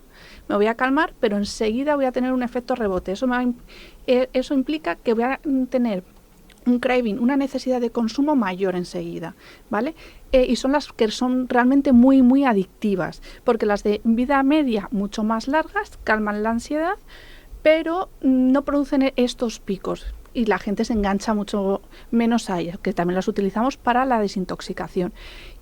me voy a calmar, pero enseguida voy a tener un efecto rebote. Eso implica que voy a tener un craving, una necesidad de consumo mayor enseguida, ¿vale? Y son las que son realmente muy, muy adictivas, porque las de vida media mucho más largas calman la ansiedad, pero no producen estos picos y la gente se engancha mucho menos a ellas, que también las utilizamos para la desintoxicación.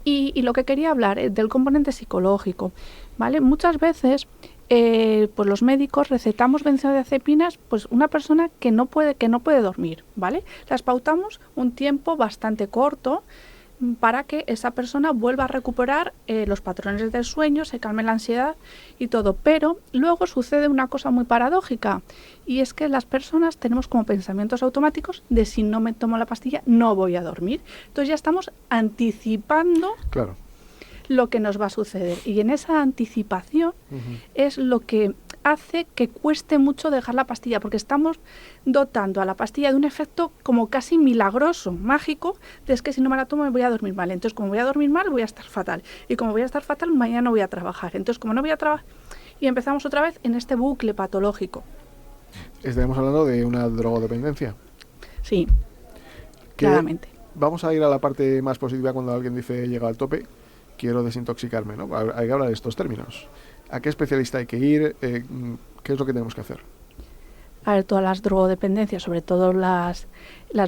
Y lo que quería hablar del componente psicológico, ¿vale? Muchas veces pues los médicos recetamos benzodiazepinas, pues una persona que no puede dormir, ¿vale? Las pautamos un tiempo bastante corto para que esa persona vuelva a recuperar los patrones del sueño, se calme la ansiedad y todo. Pero luego sucede una cosa muy paradójica, y es que las personas tenemos como pensamientos automáticos de si no me tomo la pastilla no voy a dormir. Entonces ya estamos anticipando lo que nos va a suceder, y en esa anticipación es lo que hace que cueste mucho dejar la pastilla, porque estamos dotando a la pastilla de un efecto como casi milagroso, mágico, de es que si no me la tomo me voy a dormir mal. Entonces, como voy a dormir mal, voy a estar fatal. Y como voy a estar fatal, mañana no voy a trabajar. Entonces, como no voy a trabajar, y empezamos otra vez en este bucle patológico. Estaremos hablando de una drogodependencia. Sí, claramente. Vamos a ir a la parte más positiva cuando alguien dice llega al tope, quiero desintoxicarme, ¿no? Hay que hablar de estos términos. ¿A qué especialista hay que ir? ¿Qué es lo que tenemos que hacer? A ver, todas las drogodependencias, sobre todo las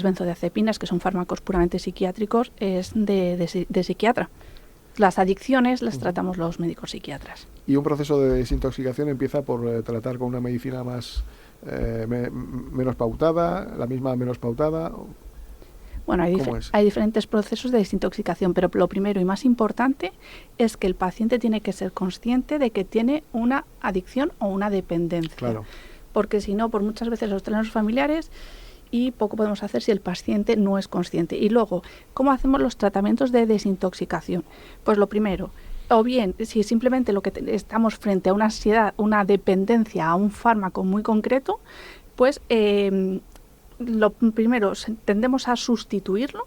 benzodiazepinas, que son fármacos puramente psiquiátricos, es de psiquiatra. las adicciones las tratamos los médicos psiquiatras. Y un proceso de desintoxicación empieza por tratar con una medicina más menos pautada, la misma menos pautada. Bueno, hay diferentes procesos de desintoxicación, pero lo primero y más importante es que el paciente tiene que ser consciente de que tiene una adicción o una dependencia. Claro. Porque si no, por muchas veces los tenemos familiares y poco podemos hacer si el paciente no es consciente. Y luego, ¿cómo hacemos los tratamientos de desintoxicación? Pues lo primero, o bien, si simplemente lo que estamos frente a una ansiedad, una dependencia a un fármaco muy concreto, pues lo primero, tendemos a sustituirlo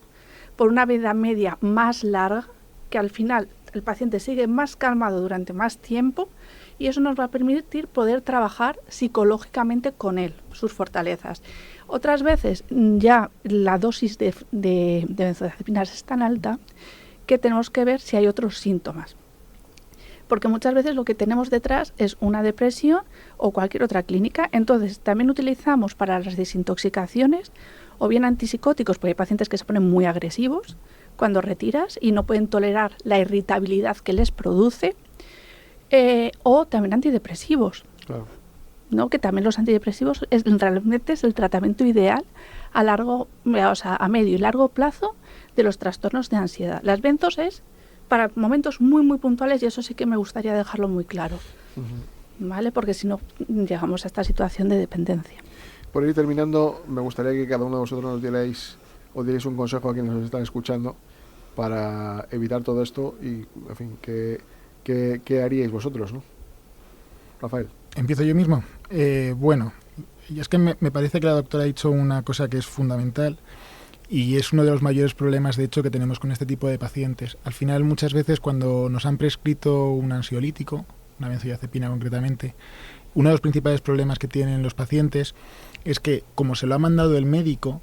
por una vida media más larga, que al final el paciente sigue más calmado durante más tiempo, y eso nos va a permitir poder trabajar psicológicamente con él, sus fortalezas. Otras veces ya la dosis de benzodiazepinas es tan alta que tenemos que ver si hay otros síntomas. Porque muchas veces lo que tenemos detrás es una depresión o cualquier otra clínica. Entonces también utilizamos para las desintoxicaciones o bien antipsicóticos, porque hay pacientes que se ponen muy agresivos cuando retiras y no pueden tolerar la irritabilidad que les produce, o también antidepresivos. Claro. ¿No? Que también los antidepresivos realmente es el tratamiento ideal a medio y largo plazo de los trastornos de ansiedad. Las benzos es para momentos muy muy puntuales, y eso sí que me gustaría dejarlo muy claro. ¿Vale? Porque si no llegamos a esta situación de dependencia. Por ir terminando, me gustaría que cada uno de vosotros nos dierais un consejo a quienes nos están escuchando para evitar todo esto y, en fin, ¿qué haríais vosotros, ¿no? Rafael. ¿Empiezo yo mismo? Bueno, y es que me parece que la doctora ha dicho una cosa que es fundamental y es uno de los mayores problemas, de hecho, que tenemos con este tipo de pacientes. Al final, muchas veces, cuando nos han prescrito un ansiolítico, una benzodiazepina concretamente, uno de los principales problemas que tienen los pacientes es que, como se lo ha mandado el médico,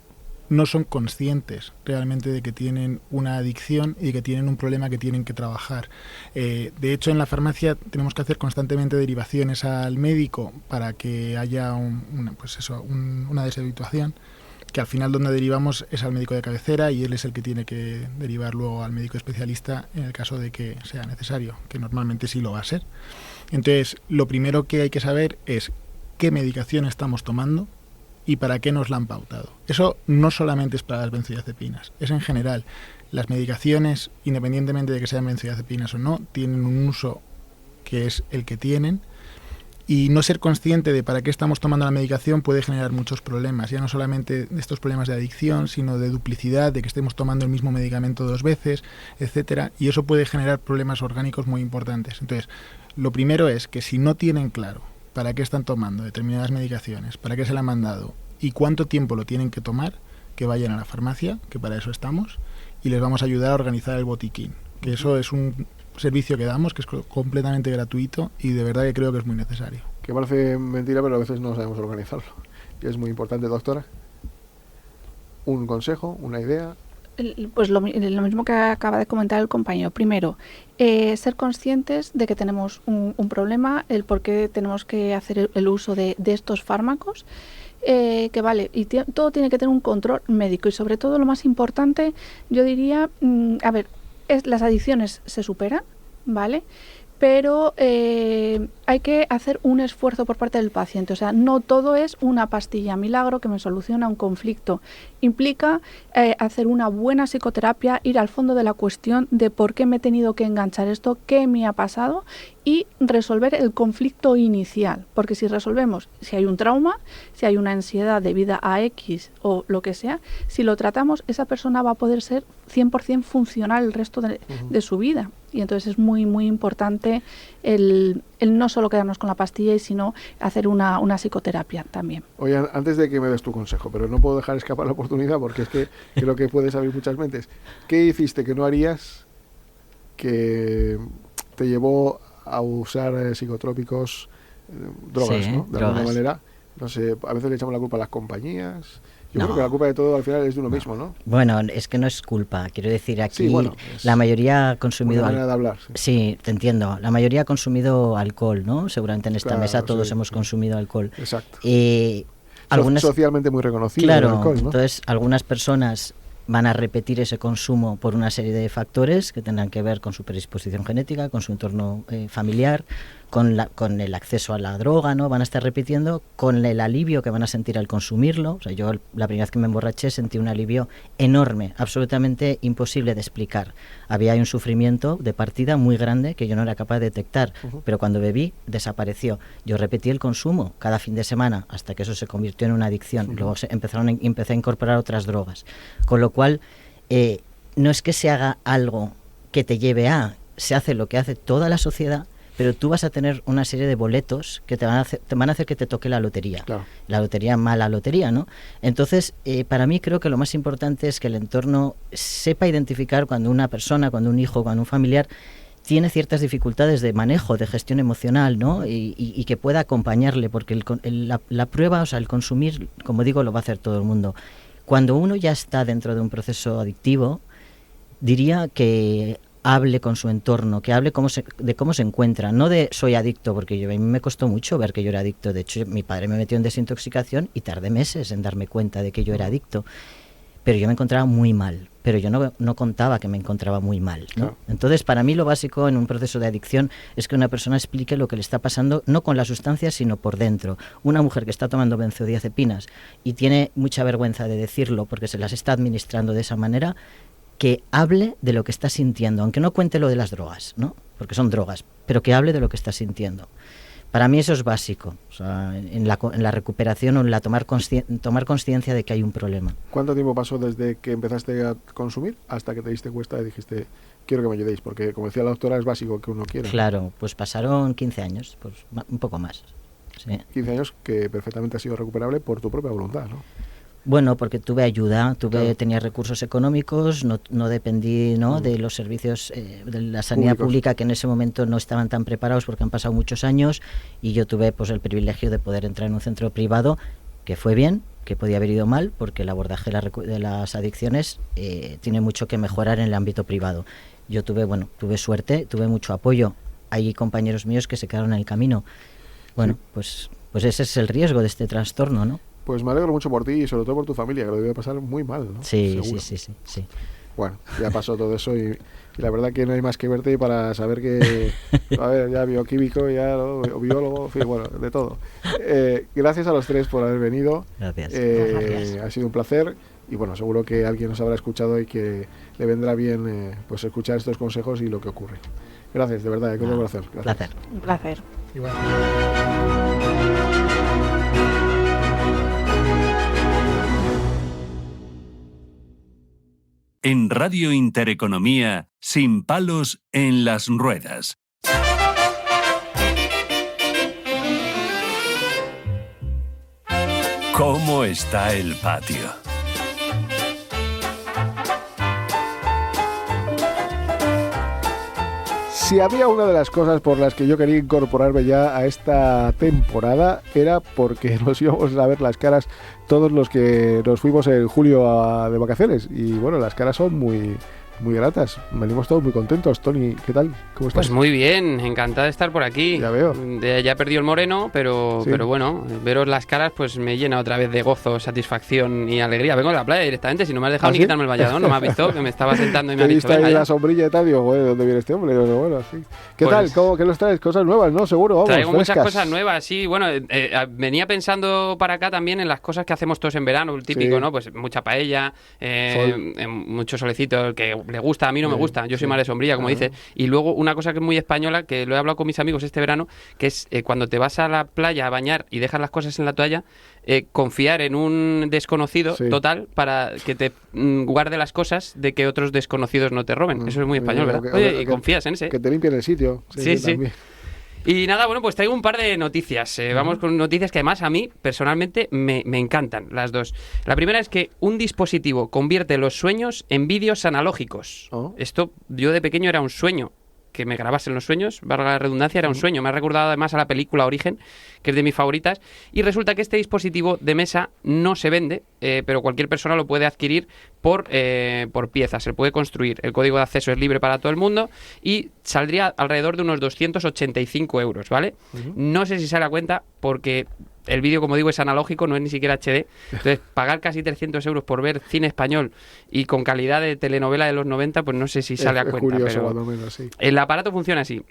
no son conscientes realmente de que tienen una adicción y de que tienen un problema que tienen que trabajar. De hecho, en la farmacia tenemos que hacer constantemente derivaciones al médico para que haya una deshabituación, que al final donde derivamos es al médico de cabecera y él es el que tiene que derivar luego al médico especialista en el caso de que sea necesario, que normalmente sí lo va a ser. Entonces, lo primero que hay que saber es qué medicación estamos tomando y para qué nos la han pautado. Eso no solamente es para las benzodiazepinas, es en general. Las medicaciones, independientemente de que sean benzodiazepinas o no, tienen un uso que es el que tienen, y no ser consciente de para qué estamos tomando la medicación puede generar muchos problemas, ya no solamente estos problemas de adicción, sino de duplicidad, de que estemos tomando el mismo medicamento 2 veces, etcétera, y eso puede generar problemas orgánicos muy importantes. Entonces, lo primero es que si no tienen claro para qué están tomando determinadas medicaciones, para qué se la han mandado y cuánto tiempo lo tienen que tomar, que vayan a la farmacia, que para eso estamos, y les vamos a ayudar a organizar el botiquín, que eso es un servicio que damos, que es completamente gratuito y de verdad que creo que es muy necesario. Que parece mentira, pero a veces no sabemos organizarlo. Y es muy importante, doctora. ¿Un consejo, una idea? Pues lo mismo que acaba de comentar el compañero. Primero, ser conscientes de que tenemos un problema, el por qué tenemos que hacer el uso de estos fármacos, que vale, y todo tiene que tener un control médico, y sobre todo lo más importante, yo diría, las adicciones se superan, ¿vale? Pero hay que hacer un esfuerzo por parte del paciente. O sea, no todo es una pastilla milagro que me soluciona un conflicto. Implica hacer una buena psicoterapia, ir al fondo de la cuestión de por qué me he tenido que enganchar esto, qué me ha pasado, y resolver el conflicto inicial. Porque si resolvemos, si hay un trauma, si hay una ansiedad debida a X o lo que sea, si lo tratamos, esa persona va a poder ser 100% funcional el resto de su vida. Y entonces es muy, muy importante el no solo quedarnos con la pastilla, sino hacer una psicoterapia también. Oye, antes de que me des tu consejo, pero no puedo dejar escapar la oportunidad porque es que creo que puedes abrir muchas mentes. ¿Qué hiciste que no harías que te llevó a usar psicotrópicos, drogas, sí, ¿no? De alguna manera. No sé, a veces le echamos la culpa a las compañías. Yo creo que la culpa de todo al final es de uno mismo, ¿no? Bueno, es que no es culpa. Quiero decir, aquí sí, la mayoría ha consumido... Una manera de hablar. Sí, te entiendo. La mayoría ha consumido alcohol, ¿no? Seguramente en esta mesa todos hemos consumido alcohol. Exacto. Y algunas... Socialmente muy reconocido. Claro, el alcohol, ¿no? Entonces algunas personas van a repetir ese consumo por una serie de factores que tendrán que ver con su predisposición genética, con su entorno familiar, con el acceso a la droga, ¿no? Van a estar repitiendo, con el alivio que van a sentir al consumirlo. O sea, yo la primera vez que me emborraché sentí un alivio enorme, absolutamente imposible de explicar. Había un sufrimiento de partida muy grande que yo no era capaz de detectar, pero cuando bebí desapareció. Yo repetí el consumo cada fin de semana hasta que eso se convirtió en una adicción. Luego empecé a incorporar otras drogas. Con lo cual, no es que se haga algo que te lleve se hace lo que hace toda la sociedad, pero tú vas a tener una serie de boletos que te van a hacer que te toque la lotería. Claro. La lotería, mala lotería, ¿no? Entonces, para mí creo que lo más importante es que el entorno sepa identificar cuando una persona, cuando un hijo, cuando un familiar tiene ciertas dificultades de manejo, de gestión emocional, ¿no? Y que pueda acompañarle, porque la prueba, o sea, el consumir, como digo, lo va a hacer todo el mundo. Cuando uno ya está dentro de un proceso adictivo, diría que hable con su entorno, que hable de cómo se encuentra, no de soy adicto, porque a mí me costó mucho ver que yo era adicto. De hecho, mi padre me metió en desintoxicación y tardé meses en darme cuenta de que yo era adicto. Pero yo me encontraba muy mal, pero yo no contaba que me encontraba muy mal, ¿no? Claro. Entonces, para mí lo básico en un proceso de adicción es que una persona explique lo que le está pasando, no con la sustancia, sino por dentro. Una mujer que está tomando benzodiazepinas y tiene mucha vergüenza de decirlo porque se las está administrando de esa manera, que hable de lo que está sintiendo, aunque no cuente lo de las drogas, ¿no? Porque son drogas, pero que hable de lo que está sintiendo. Para mí eso es básico, o sea, en la recuperación o en la tomar conciencia de que hay un problema. ¿Cuánto tiempo pasó desde que empezaste a consumir hasta que te diste cuenta y dijiste, quiero que me ayudéis? Porque, como decía la doctora, es básico que uno quiera. Claro, pues pasaron 15 años, pues un poco más. Sí. 15 años que perfectamente ha sido recuperable por tu propia voluntad, ¿no? Bueno, porque tuve ayuda, tenía recursos económicos, no dependí, ¿no? de los servicios de la sanidad pública, que en ese momento no estaban tan preparados porque han pasado muchos años, y yo tuve pues el privilegio de poder entrar en un centro privado, que fue bien, que podía haber ido mal, porque el abordaje de las adicciones tiene mucho que mejorar en el ámbito privado. Yo tuve suerte, tuve mucho apoyo. Hay compañeros míos que se quedaron en el camino. Bueno, pues ese es el riesgo de este trastorno, ¿no? Pues me alegro mucho por ti y sobre todo por tu familia, que lo debe pasar muy mal, ¿no? Sí. Bueno, ya pasó todo eso y la verdad que no hay más que verte para saber que, a ver, ya bioquímico, ya o biólogo, en fin, bueno, de todo. Gracias a los tres por haber venido. Gracias. Ha sido un placer y bueno, seguro que alguien nos habrá escuchado y que le vendrá bien pues escuchar estos consejos y lo que ocurre. Gracias, de verdad, de todo corazón. Un placer. Igual. En Radio Intereconomía, Sin palos en las ruedas. ¿Cómo está el patio? Si había una de las cosas por las que yo quería incorporarme ya a esta temporada, era porque nos íbamos a ver las caras todos los que nos fuimos en julio de vacaciones. Y bueno, las caras son muy gratas. Venimos todos muy contentos. Tony, ¿qué tal? ¿Cómo estás? Pues muy bien, encantado de estar por aquí. Ya veo. Ya perdió el moreno, pero Sí. pero bueno, veros las caras pues me llena otra vez de gozo, satisfacción y alegría. Vengo de la playa directamente, si no me has dejado ¿Ah, ni sí? quitarme el valladón, no me has visto, que me estaba sentando y me Te has he dicho, visto ahí venga, la ya. sombrilla y tal, digo, joder, ¿dónde viene este hombre? Pero bueno, sí. ¿Qué Pues, tal? ¿Qué nos traes? Cosas nuevas, ¿no? Seguro, vamos, Traigo muchas frescas. cosas nuevas, sí. Bueno, venía pensando para acá también en las cosas que hacemos todos en verano, el típico, Sí. ¿no? Pues mucha paella, Sol. mucho solecito, el que le gusta, a mí no me gusta, yo soy sí. más de sombrilla, como dices. Y luego una cosa que es muy española, que lo he hablado con mis amigos este verano, que es cuando te vas a la playa a bañar y dejas las cosas en la toalla, confiar en un desconocido Sí. total para que te guarde las cosas de que otros desconocidos no te roben. Eso es muy español, ¿verdad? Oye, y confías en ese. Que te limpien el sitio. Sí. También. Y nada, bueno, pues traigo un par de noticias. Vamos con noticias que además a mí, personalmente, me encantan, las dos. La primera es que un dispositivo convierte los sueños en vídeos analógicos. Oh. Esto, yo de pequeño era un sueño. Que me grabasen los sueños, valga la redundancia, era un sueño. Me ha recordado además a la película Origen, que es de mis favoritas. Y resulta que este dispositivo de mesa no se vende, pero cualquier persona lo puede adquirir por piezas, se puede construir. El código de acceso es libre para todo el mundo y saldría alrededor de unos 285 euros, ¿vale? No sé si se da cuenta porque el vídeo, como digo, es analógico, no es ni siquiera HD. Entonces, pagar casi 300 euros por ver cine español y con calidad de telenovela de los 90, pues no sé si sale a cuenta. Curioso, pero menos, sí. el aparato funciona así.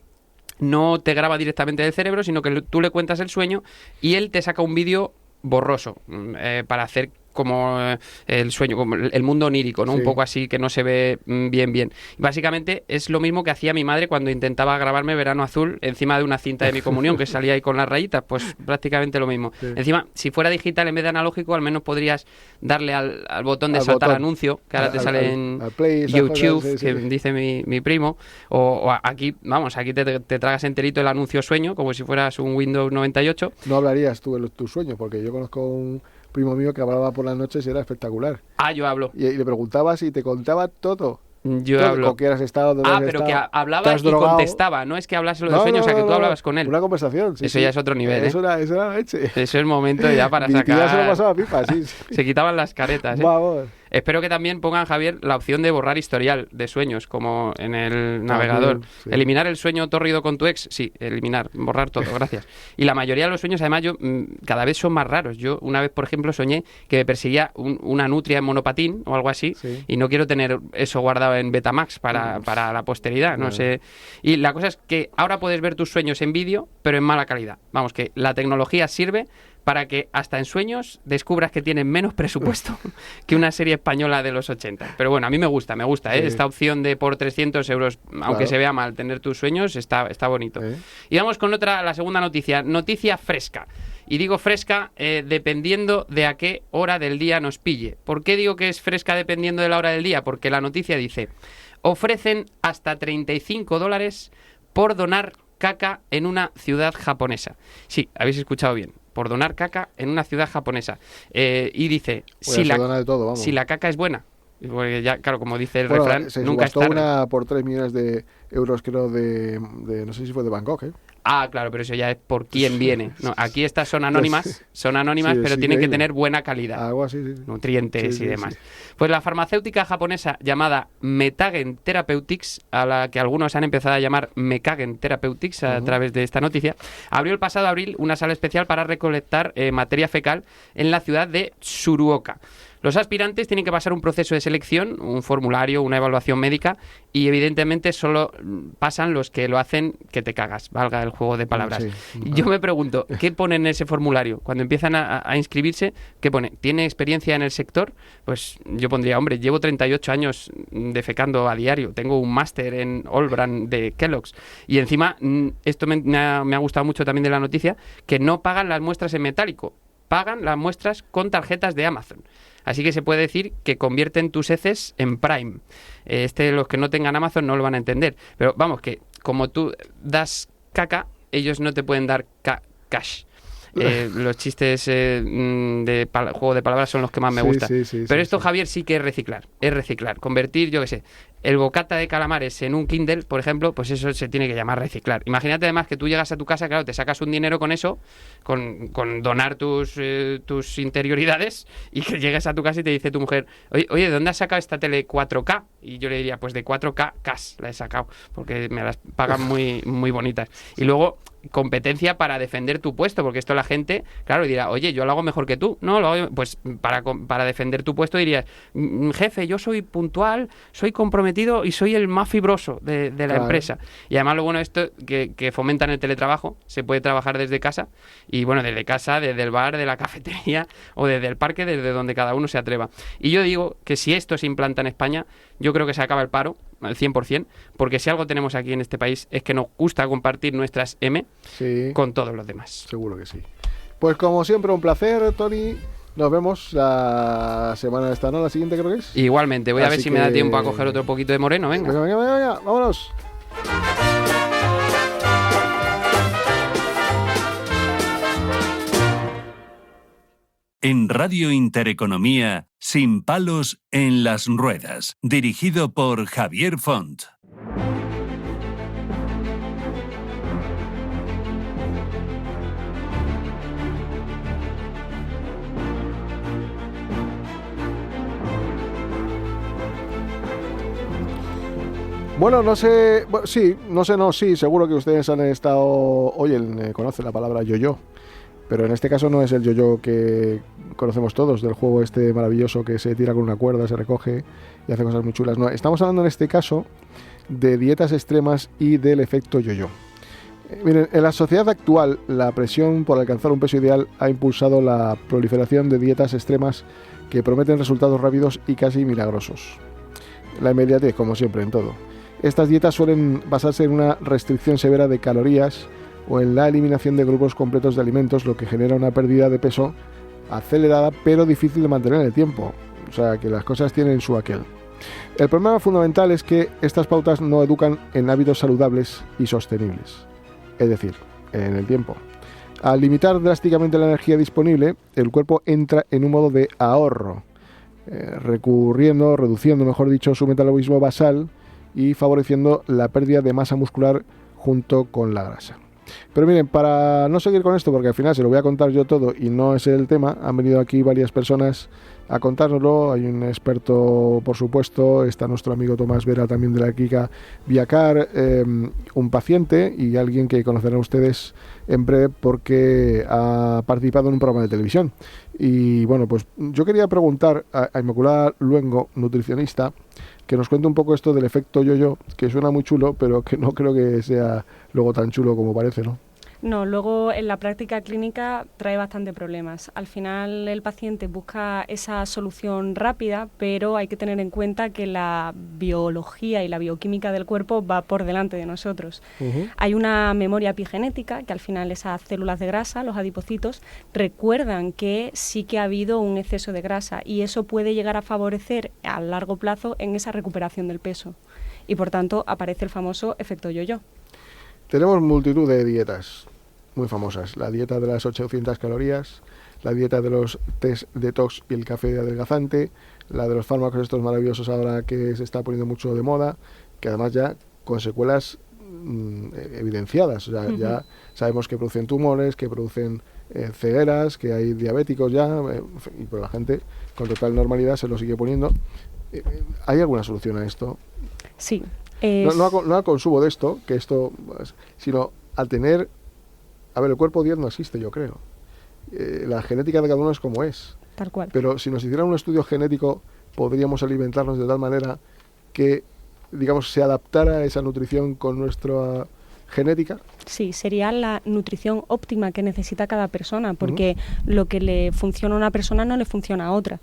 No te graba directamente del cerebro, sino que tú le cuentas el sueño y él te saca un vídeo borroso para hacer como el sueño, como el mundo onírico, ¿no? Sí. Un poco así, que no se ve bien. Básicamente es lo mismo que hacía mi madre cuando intentaba grabarme Verano Azul encima de una cinta de mi comunión, que salía ahí con las rayitas, pues prácticamente lo mismo. Sí. Encima, si fuera digital en vez de analógico, al menos podrías darle al botón de saltar anuncio, que ahora te sale en Play, YouTube, cosas, sí, que dice mi primo, o aquí, vamos, aquí te tragas enterito el anuncio sueño, como si fueras un Windows 98. No hablarías tú de tu sueño, porque yo conozco un primo mío que hablaba por las noches y era espectacular. Yo hablo. Y le preguntabas y te contaba todo. Yo todo, hablo. con quién has estado, dónde has pero estado, que hablaba y contestaba, no es que hablase lo de sueño, o sea, que tú hablabas con él. Una conversación, sí. Eso ya es otro nivel, eso era la leche. Eso es el momento ya para sacar... Ya se lo pasaba pipa, sí. Se quitaban las caretas, Vamos. Espero que también pongan, Javier, la opción de borrar historial de sueños, como en el navegador. Sí. Eliminar el sueño tórrido con tu ex, sí, eliminar, borrar todo, gracias. Y la mayoría de los sueños, además, cada vez son más raros. Yo una vez, por ejemplo, soñé que me perseguía una nutria en monopatín o algo así, y no quiero tener eso guardado en Betamax para la posteridad, no sé. Y la cosa es que ahora puedes ver tus sueños en vídeo, pero en mala calidad. Vamos, que la tecnología sirve para que hasta en sueños descubras que tienen menos presupuesto que una serie española de los 80. Pero bueno, a mí me gusta, sí. Esta opción de por 300 euros, aunque se vea mal, tener tus sueños, está bonito. Y vamos con la segunda noticia fresca. Y digo fresca dependiendo de a qué hora del día nos pille. ¿Por qué digo que es fresca dependiendo de la hora del día? Porque la noticia dice, ofrecen hasta $35 por donar caca en una ciudad japonesa. Sí, habéis escuchado bien. Por donar caca en una ciudad japonesa. Y dice, si la caca es buena. Porque ya, claro, como dice el refrán, se nunca es tarde. Una por 3 millones de euros, creo, de no sé si fue de Bangkok, ¿eh? Claro, pero eso ya es por quién viene. No, aquí estas son anónimas, pero tienen que tener buena calidad. Agua, nutrientes y demás. Pues la farmacéutica japonesa llamada Metagen Therapeutics, a la que algunos han empezado a llamar Mekagen Therapeutics a través de esta noticia, abrió el pasado abril una sala especial para recolectar materia fecal en la ciudad de Tsuruoka. Los aspirantes tienen que pasar un proceso de selección, un formulario, una evaluación médica, y evidentemente solo pasan los que lo hacen que te cagas, valga el juego de palabras. Yo me pregunto, ¿qué pone en ese formulario? Cuando empiezan a inscribirse, ¿qué pone? ¿Tiene experiencia en el sector? Pues yo pondría, hombre, llevo 38 años defecando a diario, tengo un máster en All-Brand de Kellogg's, y encima, esto me ha gustado mucho también de la noticia, que no pagan las muestras en metálico, pagan las muestras con tarjetas de Amazon. Así que se puede decir que convierten tus heces en Prime. Los que no tengan Amazon no lo van a entender. Pero vamos, que como tú das caca, ellos no te pueden dar cash. Los chistes de juego de palabras son los que más me gustan. Pero esto, Javier, sí que es reciclar. Es reciclar. Convertir, yo qué sé, el bocata de calamares en un Kindle, por ejemplo, pues eso se tiene que llamar reciclar. Imagínate además que tú llegas a tu casa, claro, te sacas un dinero con eso, con donar tus interioridades, y que llegues a tu casa y te dice tu mujer, oye, ¿de dónde has sacado esta tele 4K? Y yo le diría, pues de 4K cash la he sacado, porque me las pagan muy, muy bonitas. Y luego, competencia para defender tu puesto, porque esto la gente, claro, dirá, oye, yo lo hago mejor que tú. No, lo hago, pues para defender tu puesto dirías, jefe, yo soy puntual, soy comprometido y soy el más fibroso de la empresa. Y además lo bueno de esto, que fomentan el teletrabajo, se puede trabajar desde casa, y bueno, desde casa, desde el bar, de la cafetería o desde el parque, desde donde cada uno se atreva. Y yo digo que si esto se implanta en España, yo creo que se acaba el paro al 100%, porque si algo tenemos aquí en este país es que nos gusta compartir nuestras con todos los demás. Seguro que sí. Pues como siempre, un placer, Tony. Nos vemos la semana esta, ¿no? La siguiente creo que es. Igualmente, voy a ver si me da tiempo a coger otro poquito de moreno, venga. Venga, vámonos. En Radio Intereconomía, Sin palos en las ruedas, dirigido por Javier Font. Bueno, sí, seguro que ustedes han estado, conocen la palabra yo-yo. Pero en este caso no es el yo-yo que conocemos todos, del juego este maravilloso que se tira con una cuerda, se recoge y hace cosas muy chulas. No, estamos hablando en este caso de dietas extremas y del efecto yo-yo. Miren, en la sociedad actual, la presión por alcanzar un peso ideal ha impulsado la proliferación de dietas extremas que prometen resultados rápidos y casi milagrosos. La inmediatez, como siempre, en todo. Estas dietas suelen basarse en una restricción severa de calorías o en la eliminación de grupos completos de alimentos, lo que genera una pérdida de peso acelerada pero difícil de mantener en el tiempo. O sea, que las cosas tienen su aquel. El problema fundamental es que estas pautas no educan en hábitos saludables y sostenibles. Es decir, en el tiempo. Al limitar drásticamente la energía disponible, el cuerpo entra en un modo de ahorro, reduciendo, mejor dicho, su metabolismo basal y favoreciendo la pérdida de masa muscular junto con la grasa. Pero miren, para no seguir con esto, porque al final se lo voy a contar yo todo y no es el tema, han venido aquí varias personas a contárnoslo. Hay un experto, por supuesto, está nuestro amigo Tomás Vera, también de la clínica Viacar, un paciente y alguien que conocerán ustedes en breve porque ha participado en un programa de televisión. Y bueno, pues yo quería preguntar a Inmaculada Luengo, nutricionista, que nos cuente un poco esto del efecto yo-yo, que suena muy chulo, pero que no creo que sea luego tan chulo como parece, ¿no? No, luego en la práctica clínica trae bastante problemas. Al final el paciente busca esa solución rápida, pero hay que tener en cuenta que la biología y la bioquímica del cuerpo va por delante de nosotros. Hay una memoria epigenética que al final esas células de grasa, los adipocitos, recuerdan que sí que ha habido un exceso de grasa y eso puede llegar a favorecer a largo plazo en esa recuperación del peso. Y por tanto aparece el famoso efecto yo-yo. Tenemos multitud de dietas muy famosas. La dieta de las 800 calorías, la dieta de los test detox y el café adelgazante, la de los fármacos estos maravillosos ahora que se está poniendo mucho de moda, que además ya con secuelas evidenciadas. O sea, ya sabemos que producen tumores, que producen cegueras, que hay diabéticos ya, y por la gente con total normalidad se lo sigue poniendo. ¿Hay alguna solución a esto? Sí. No al consumo de esto, sino al tener... A ver, el cuerpo 10 no existe, yo creo. La genética de cada uno es como es. Tal cual. Pero si nos hicieran un estudio genético, podríamos alimentarnos de tal manera que, digamos, se adaptara a esa nutrición con nuestra genética. Sí, sería la nutrición óptima que necesita cada persona, porque lo que le funciona a una persona no le funciona a otra.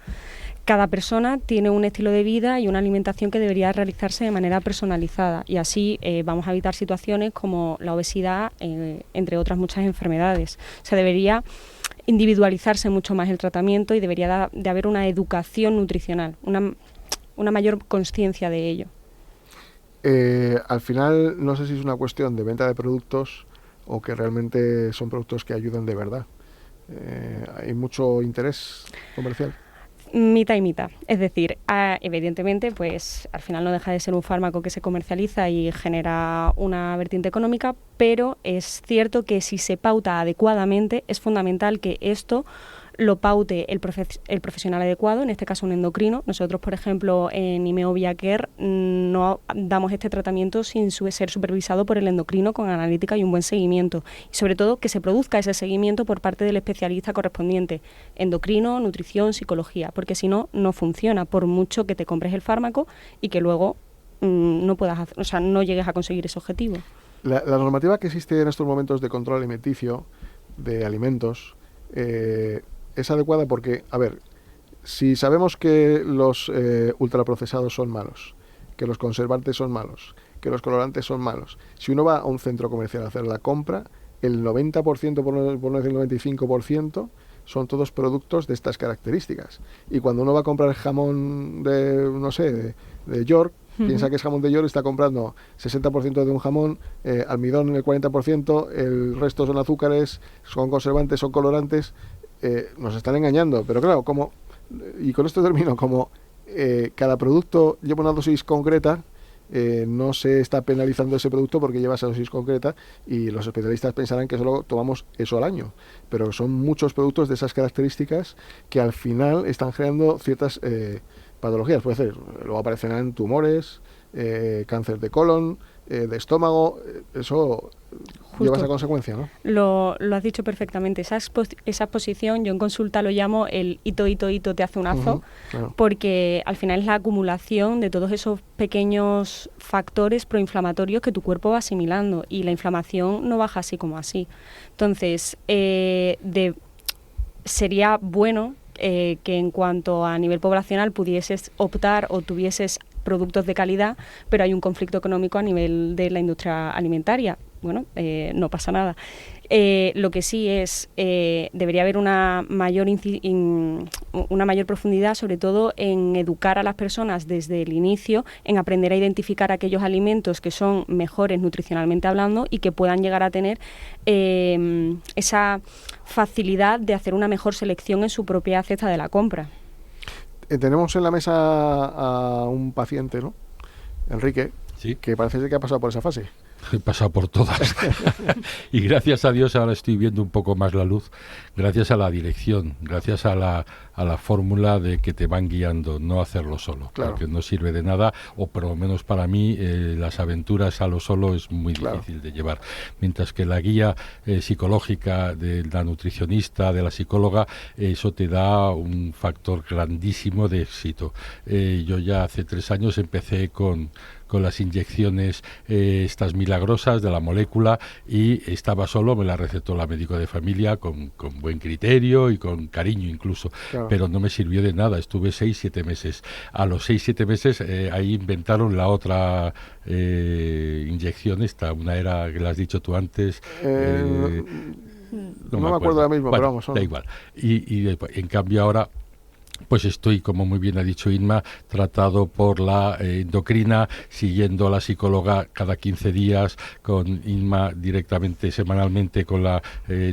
Cada persona tiene un estilo de vida y una alimentación que debería realizarse de manera personalizada y así vamos a evitar situaciones como la obesidad, entre otras muchas enfermedades. Se debería individualizarse mucho más el tratamiento y debería de haber una educación nutricional, una mayor conciencia de ello. Al final, no sé si es una cuestión de venta de productos o que realmente son productos que ayudan de verdad. Hay mucho interés comercial. Mitad y mitad, es decir, evidentemente pues al final no deja de ser un fármaco que se comercializa y genera una vertiente económica, pero es cierto que si se pauta adecuadamente es fundamental que esto lo paute el profesional adecuado, en este caso un endocrino. Nosotros, por ejemplo, en IMEO Viacar no damos este tratamiento sin ser supervisado por el endocrino con analítica y un buen seguimiento. Y sobre todo que se produzca ese seguimiento por parte del especialista correspondiente, endocrino, nutrición, psicología, porque si no, no funciona, por mucho que te compres el fármaco y que luego no llegues a conseguir ese objetivo. La normativa que existe en estos momentos de control alimenticio de alimentos es adecuada porque, a ver, si sabemos que los ultraprocesados son malos, que los conservantes son malos, que los colorantes son malos, si uno va a un centro comercial a hacer la compra, el 90%, por no decir el 95%, son todos productos de estas características. Y cuando uno va a comprar jamón de York, piensa que es jamón de York, está comprando 60% de un jamón, almidón el 40%, el resto son azúcares, son conservantes, son colorantes. Nos están engañando, pero claro, y con esto termino, como cada producto lleva una dosis concreta, no se está penalizando ese producto porque lleva esa dosis concreta y los especialistas pensarán que solo tomamos eso al año, pero son muchos productos de esas características que al final están generando ciertas patologías. Puede ser, luego aparecerán tumores, cáncer de colon, de estómago, eso lleva esa consecuencia, ¿no? Lo has dicho perfectamente. Esa exposición, yo en consulta lo llamo el hito te hace un azo, claro. Porque al final es la acumulación de todos esos pequeños factores proinflamatorios que tu cuerpo va asimilando, y la inflamación no baja así como así. Entonces, sería bueno que en cuanto a nivel poblacional pudieses optar o tuvieses productos de calidad, pero hay un conflicto económico a nivel de la industria alimentaria. Bueno, no pasa nada. Lo que sí es, debería haber una mayor profundidad, sobre todo en educar a las personas desde el inicio, en aprender a identificar aquellos alimentos que son mejores nutricionalmente hablando y que puedan llegar a tener esa facilidad de hacer una mejor selección en su propia cesta de la compra. Tenemos en la mesa a un paciente, ¿no? Enrique, ¿sí? Que parece ser que ha pasado por esa fase. He pasado por todas. Y gracias a Dios ahora estoy viendo un poco más la luz, gracias a la dirección, gracias a la fórmula de que te van guiando, no hacerlo solo, claro. Porque no sirve de nada, o por lo menos para mí las aventuras a lo solo es muy difícil de llevar, mientras que la guía psicológica de la nutricionista, de la psicóloga, eso te da un factor grandísimo de éxito. Yo ya hace 3 años empecé con las inyecciones estas milagrosas de la molécula, y estaba solo, me la recetó la médico de familia con buen criterio y con cariño incluso, claro. Pero no me sirvió de nada, estuve 6-7 meses. A los 6-7 meses ahí inventaron la otra inyección esta, una era, que la has dicho tú antes, no me acuerdo ahora mismo, bueno, pero vamos. Da igual. Y en cambio ahora pues estoy, como muy bien ha dicho Inma, tratado por la endocrina, siguiendo a la psicóloga cada 15 días, con Inma directamente, semanalmente con la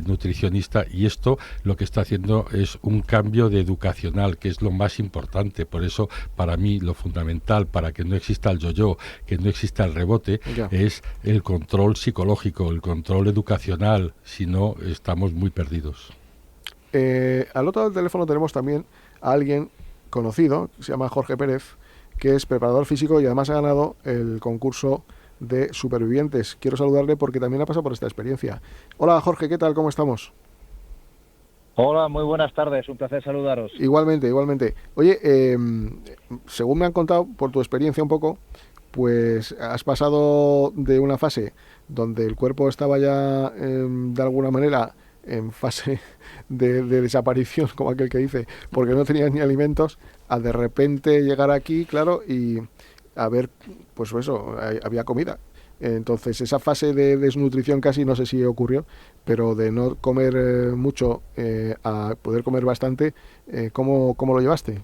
nutricionista, y esto lo que está haciendo es un cambio de educacional, que es lo más importante. Por eso, para mí, lo fundamental, para que no exista el yo-yo, que no exista el rebote, es el control psicológico, el control educacional, si no, estamos muy perdidos. Al otro lado del teléfono tenemos también a alguien conocido, que se llama Jorge Pérez, que es preparador físico y además ha ganado el concurso de supervivientes. Quiero saludarle porque también ha pasado por esta experiencia. Hola Jorge, ¿qué tal? ¿Cómo estamos? Hola, muy buenas tardes, un placer saludaros. Igualmente. Oye, según me han contado por tu experiencia un poco, pues has pasado de una fase donde el cuerpo estaba ya de alguna manera en fase de desaparición, como aquel que dice, porque no tenías ni alimentos, a de repente llegar aquí, claro, y a ver, pues eso, había comida. Entonces esa fase de desnutrición casi, no sé si ocurrió, pero de no comer mucho a poder comer bastante, ¿cómo lo llevaste?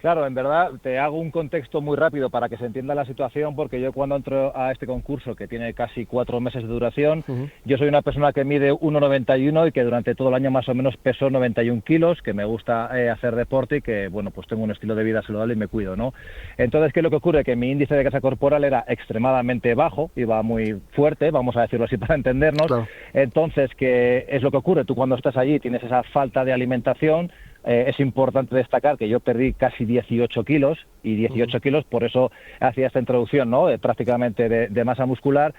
Claro, en verdad te hago un contexto muy rápido para que se entienda la situación, porque yo cuando entro a este concurso, que tiene casi 4 meses de duración, yo soy una persona que mide 1,91 y que durante todo el año más o menos peso 91 kilos, que me gusta hacer deporte y que, bueno, pues tengo un estilo de vida saludable y me cuido, ¿no? Entonces, ¿qué es lo que ocurre? Que mi índice de grasa corporal era extremadamente bajo, iba muy fuerte, vamos a decirlo así para entendernos. Claro. Entonces, ¿qué es lo que ocurre? Tú cuando estás allí tienes esa falta de alimentación. Es importante destacar que yo perdí casi 18 kilos, y 18 kilos, por eso hacía esta introducción, ¿no? Prácticamente de masa muscular.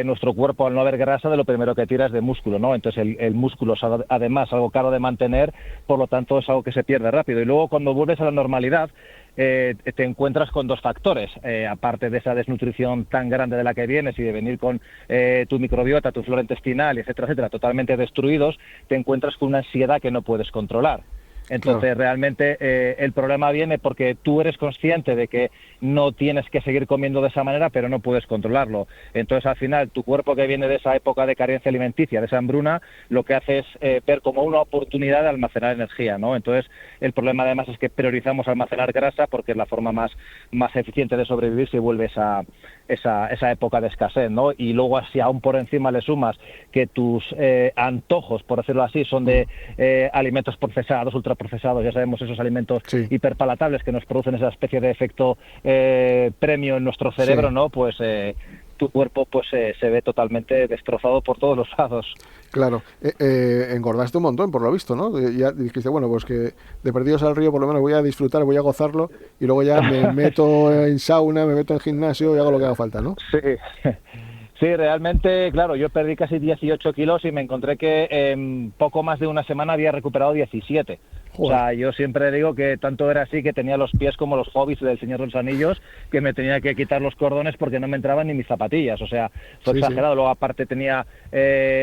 Nuestro cuerpo, al no haber grasa, de lo primero que tira es de músculo, ¿no? Entonces el músculo es además algo caro de mantener, por lo tanto es algo que se pierde rápido. Y luego cuando vuelves a la normalidad, te encuentras con 2 factores, aparte de esa desnutrición tan grande de la que vienes y de venir con tu microbiota, tu flora intestinal, etcétera, totalmente destruidos, te encuentras con una ansiedad que no puedes controlar. Entonces, realmente el problema viene porque tú eres consciente de que no tienes que seguir comiendo de esa manera, pero no puedes controlarlo. Entonces, al final, tu cuerpo, que viene de esa época de carencia alimenticia, de esa hambruna, lo que hace es ver como una oportunidad de almacenar energía, ¿no? Entonces, el problema además es que priorizamos almacenar grasa porque es la forma más eficiente de sobrevivir si vuelves a esa época de escasez, ¿no? Y luego, si aún por encima le sumas que tus antojos, por decirlo así, son de alimentos procesados, ultraprocesados, ya sabemos, esos alimentos hiperpalatables que nos producen esa especie de efecto premio en nuestro cerebro, ¿no? Pues tu cuerpo pues se ve totalmente destrozado por todos los lados. Claro, engordaste un montón, por lo visto, ¿no? Ya dijiste, bueno, pues que de perdidos al río por lo menos voy a disfrutar, voy a gozarlo, y luego ya me meto en sauna, me meto en gimnasio y hago lo que haga falta, ¿no? Sí. Sí, realmente, claro, yo perdí casi 18 kilos y me encontré que en poco más de una semana había recuperado 17. O sea, yo siempre digo que tanto era así que tenía los pies como los hobbits del Señor de los Anillos, que me tenía que quitar los cordones porque no me entraban ni mis zapatillas. O sea, fue exagerado. Luego aparte tenía,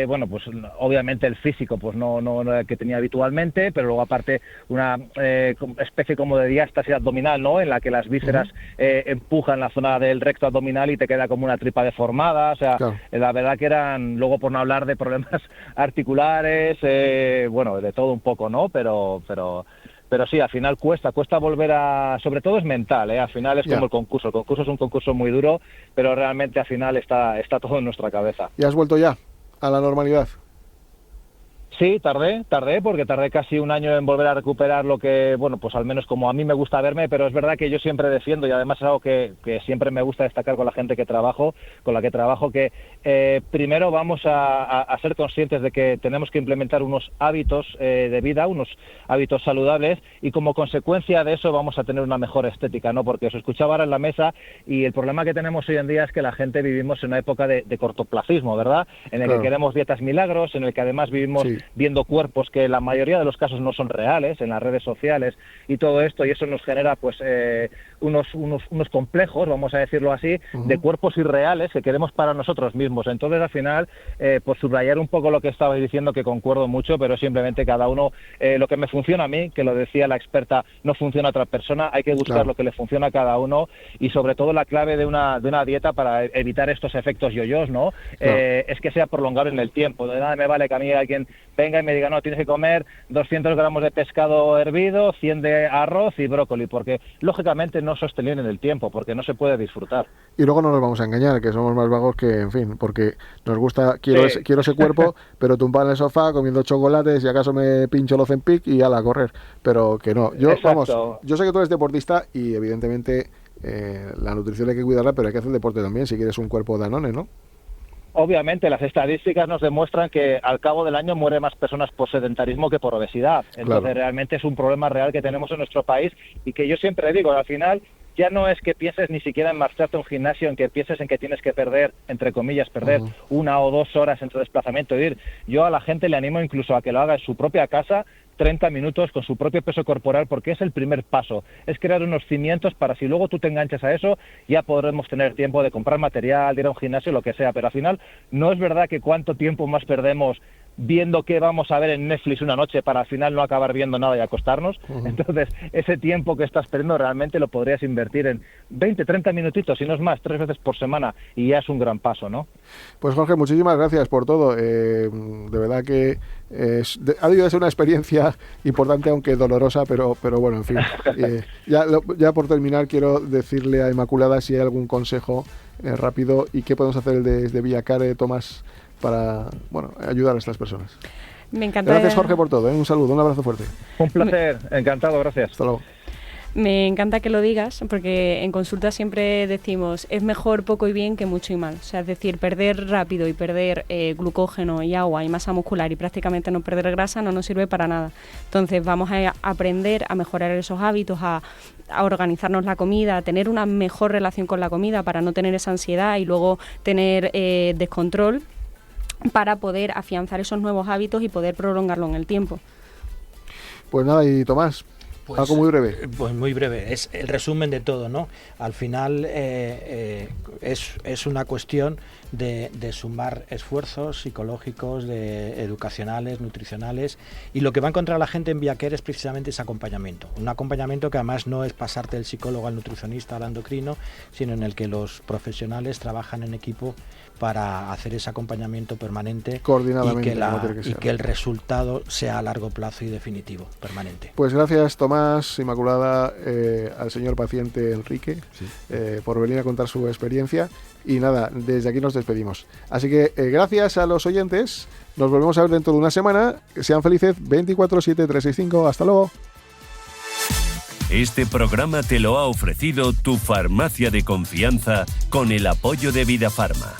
bueno, pues obviamente el físico, pues no era el que tenía habitualmente, pero luego aparte una especie como de diástasis abdominal, ¿no? En la que las vísceras empujan la zona del recto abdominal y te queda como una tripa deformada. O sea, la verdad que eran, luego por no hablar de problemas articulares, bueno, de todo un poco, ¿no? Pero sí, al final cuesta volver a... Sobre todo es mental, al final es como el concurso. El concurso es un concurso muy duro, pero realmente al final está todo en nuestra cabeza. ¿Y has vuelto ya a la normalidad? Sí, tardé, porque tardé casi un año en volver a recuperar lo que, bueno, pues al menos como a mí me gusta verme, pero es verdad que yo siempre defiendo, y además es algo que siempre me gusta destacar con la gente con la que trabajo, que primero vamos a ser conscientes de que tenemos que implementar unos hábitos de vida, unos hábitos saludables, y como consecuencia de eso vamos a tener una mejor estética, ¿no? Porque os escuchaba ahora en la mesa, y el problema que tenemos hoy en día es que la gente vivimos en una época de cortoplacismo, ¿verdad? En el que queremos dietas milagros, en el que además vivimos viendo cuerpos que en la mayoría de los casos no son reales en las redes sociales y todo esto, y eso nos genera pues unos complejos, vamos a decirlo así, de cuerpos irreales que queremos para nosotros mismos. Entonces al final, pues subrayar un poco lo que estabais diciendo, que concuerdo mucho, pero simplemente cada uno, lo que me funciona a mí, que lo decía la experta, no funciona a otra persona, hay que buscar lo que le funciona a cada uno, y sobre todo la clave de una dieta para evitar estos efectos yoyos, ¿no? Es que sea prolongable en el tiempo. De nada me vale que a mí alguien venga y me diga, no, tienes que comer 200 gramos de pescado hervido, 100 de arroz y brócoli, porque lógicamente no es sostenible en el tiempo, porque no se puede disfrutar. Y luego no nos vamos a engañar, que somos más vagos que, en fin, porque nos gusta, quiero ese cuerpo, pero tumbado en el sofá comiendo chocolates y acaso me pincho el Ozempic y ala, a correr. Pero que no. Yo sé que tú eres deportista y evidentemente la nutrición hay que cuidarla, pero hay que hacer deporte también si quieres un cuerpo Danone, ¿no? Obviamente, las estadísticas nos demuestran que al cabo del año mueren más personas por sedentarismo que por obesidad. Entonces, realmente es un problema real que tenemos en nuestro país, y que yo siempre digo, al final, ya no es que pienses ni siquiera en marcharte a un gimnasio, en que pienses en que tienes que perder, entre comillas, 1 o 2 horas en tu desplazamiento. Yo a la gente le animo incluso a que lo haga en su propia casa, 30 minutos con su propio peso corporal, porque es el primer paso, es crear unos cimientos para si luego tú te enganchas a eso, ya podremos tener tiempo de comprar material, de ir a un gimnasio, lo que sea, pero al final no es verdad que cuánto tiempo más perdemos viendo qué vamos a ver en Netflix una noche para al final no acabar viendo nada y acostarnos. Entonces, ese tiempo que estás perdiendo realmente lo podrías invertir en 20, 30 minutitos, si no es más, 3 veces por semana, y ya es un gran paso, ¿no? Pues Jorge, muchísimas gracias por todo. De verdad que ha debido ser una experiencia importante, aunque dolorosa, pero bueno, en fin. Ya por terminar, quiero decirle a Inmaculada si hay algún consejo rápido y qué podemos hacer desde Villacare, Tomás, para ayudar a estas personas. Me encanta. Gracias, Jorge, por todo. Un saludo, un abrazo fuerte. Un placer, encantado, gracias. Hasta luego. Me encanta que lo digas, porque en consulta siempre decimos, es mejor poco y bien que mucho y mal. O sea, es decir, perder rápido y perder glucógeno y agua y masa muscular y prácticamente no perder grasa no nos sirve para nada. Entonces vamos a aprender a mejorar esos hábitos, a organizarnos la comida, a tener una mejor relación con la comida para no tener esa ansiedad y luego tener descontrol, para poder afianzar esos nuevos hábitos y poder prolongarlo en el tiempo. Pues nada, y Tomás, algo muy breve. Pues muy breve, es el resumen de todo, ¿no? Al final es una cuestión de sumar esfuerzos psicológicos, educacionales, nutricionales, y lo que va a encontrar la gente en Villacare es precisamente ese acompañamiento. Un acompañamiento que además no es pasarte del psicólogo al nutricionista, al endocrino, sino en el que los profesionales trabajan en equipo para hacer ese acompañamiento permanente coordinadamente, y que el resultado sea a largo plazo y definitivo, permanente. Pues gracias, Tomás, Inmaculada, al señor paciente Enrique, por venir a contar su experiencia. Y nada, desde aquí nos despedimos. Así que gracias a los oyentes, nos volvemos a ver dentro de una semana. Que sean felices, 24/7-365, hasta luego. Este programa te lo ha ofrecido tu farmacia de confianza con el apoyo de Vidafarma.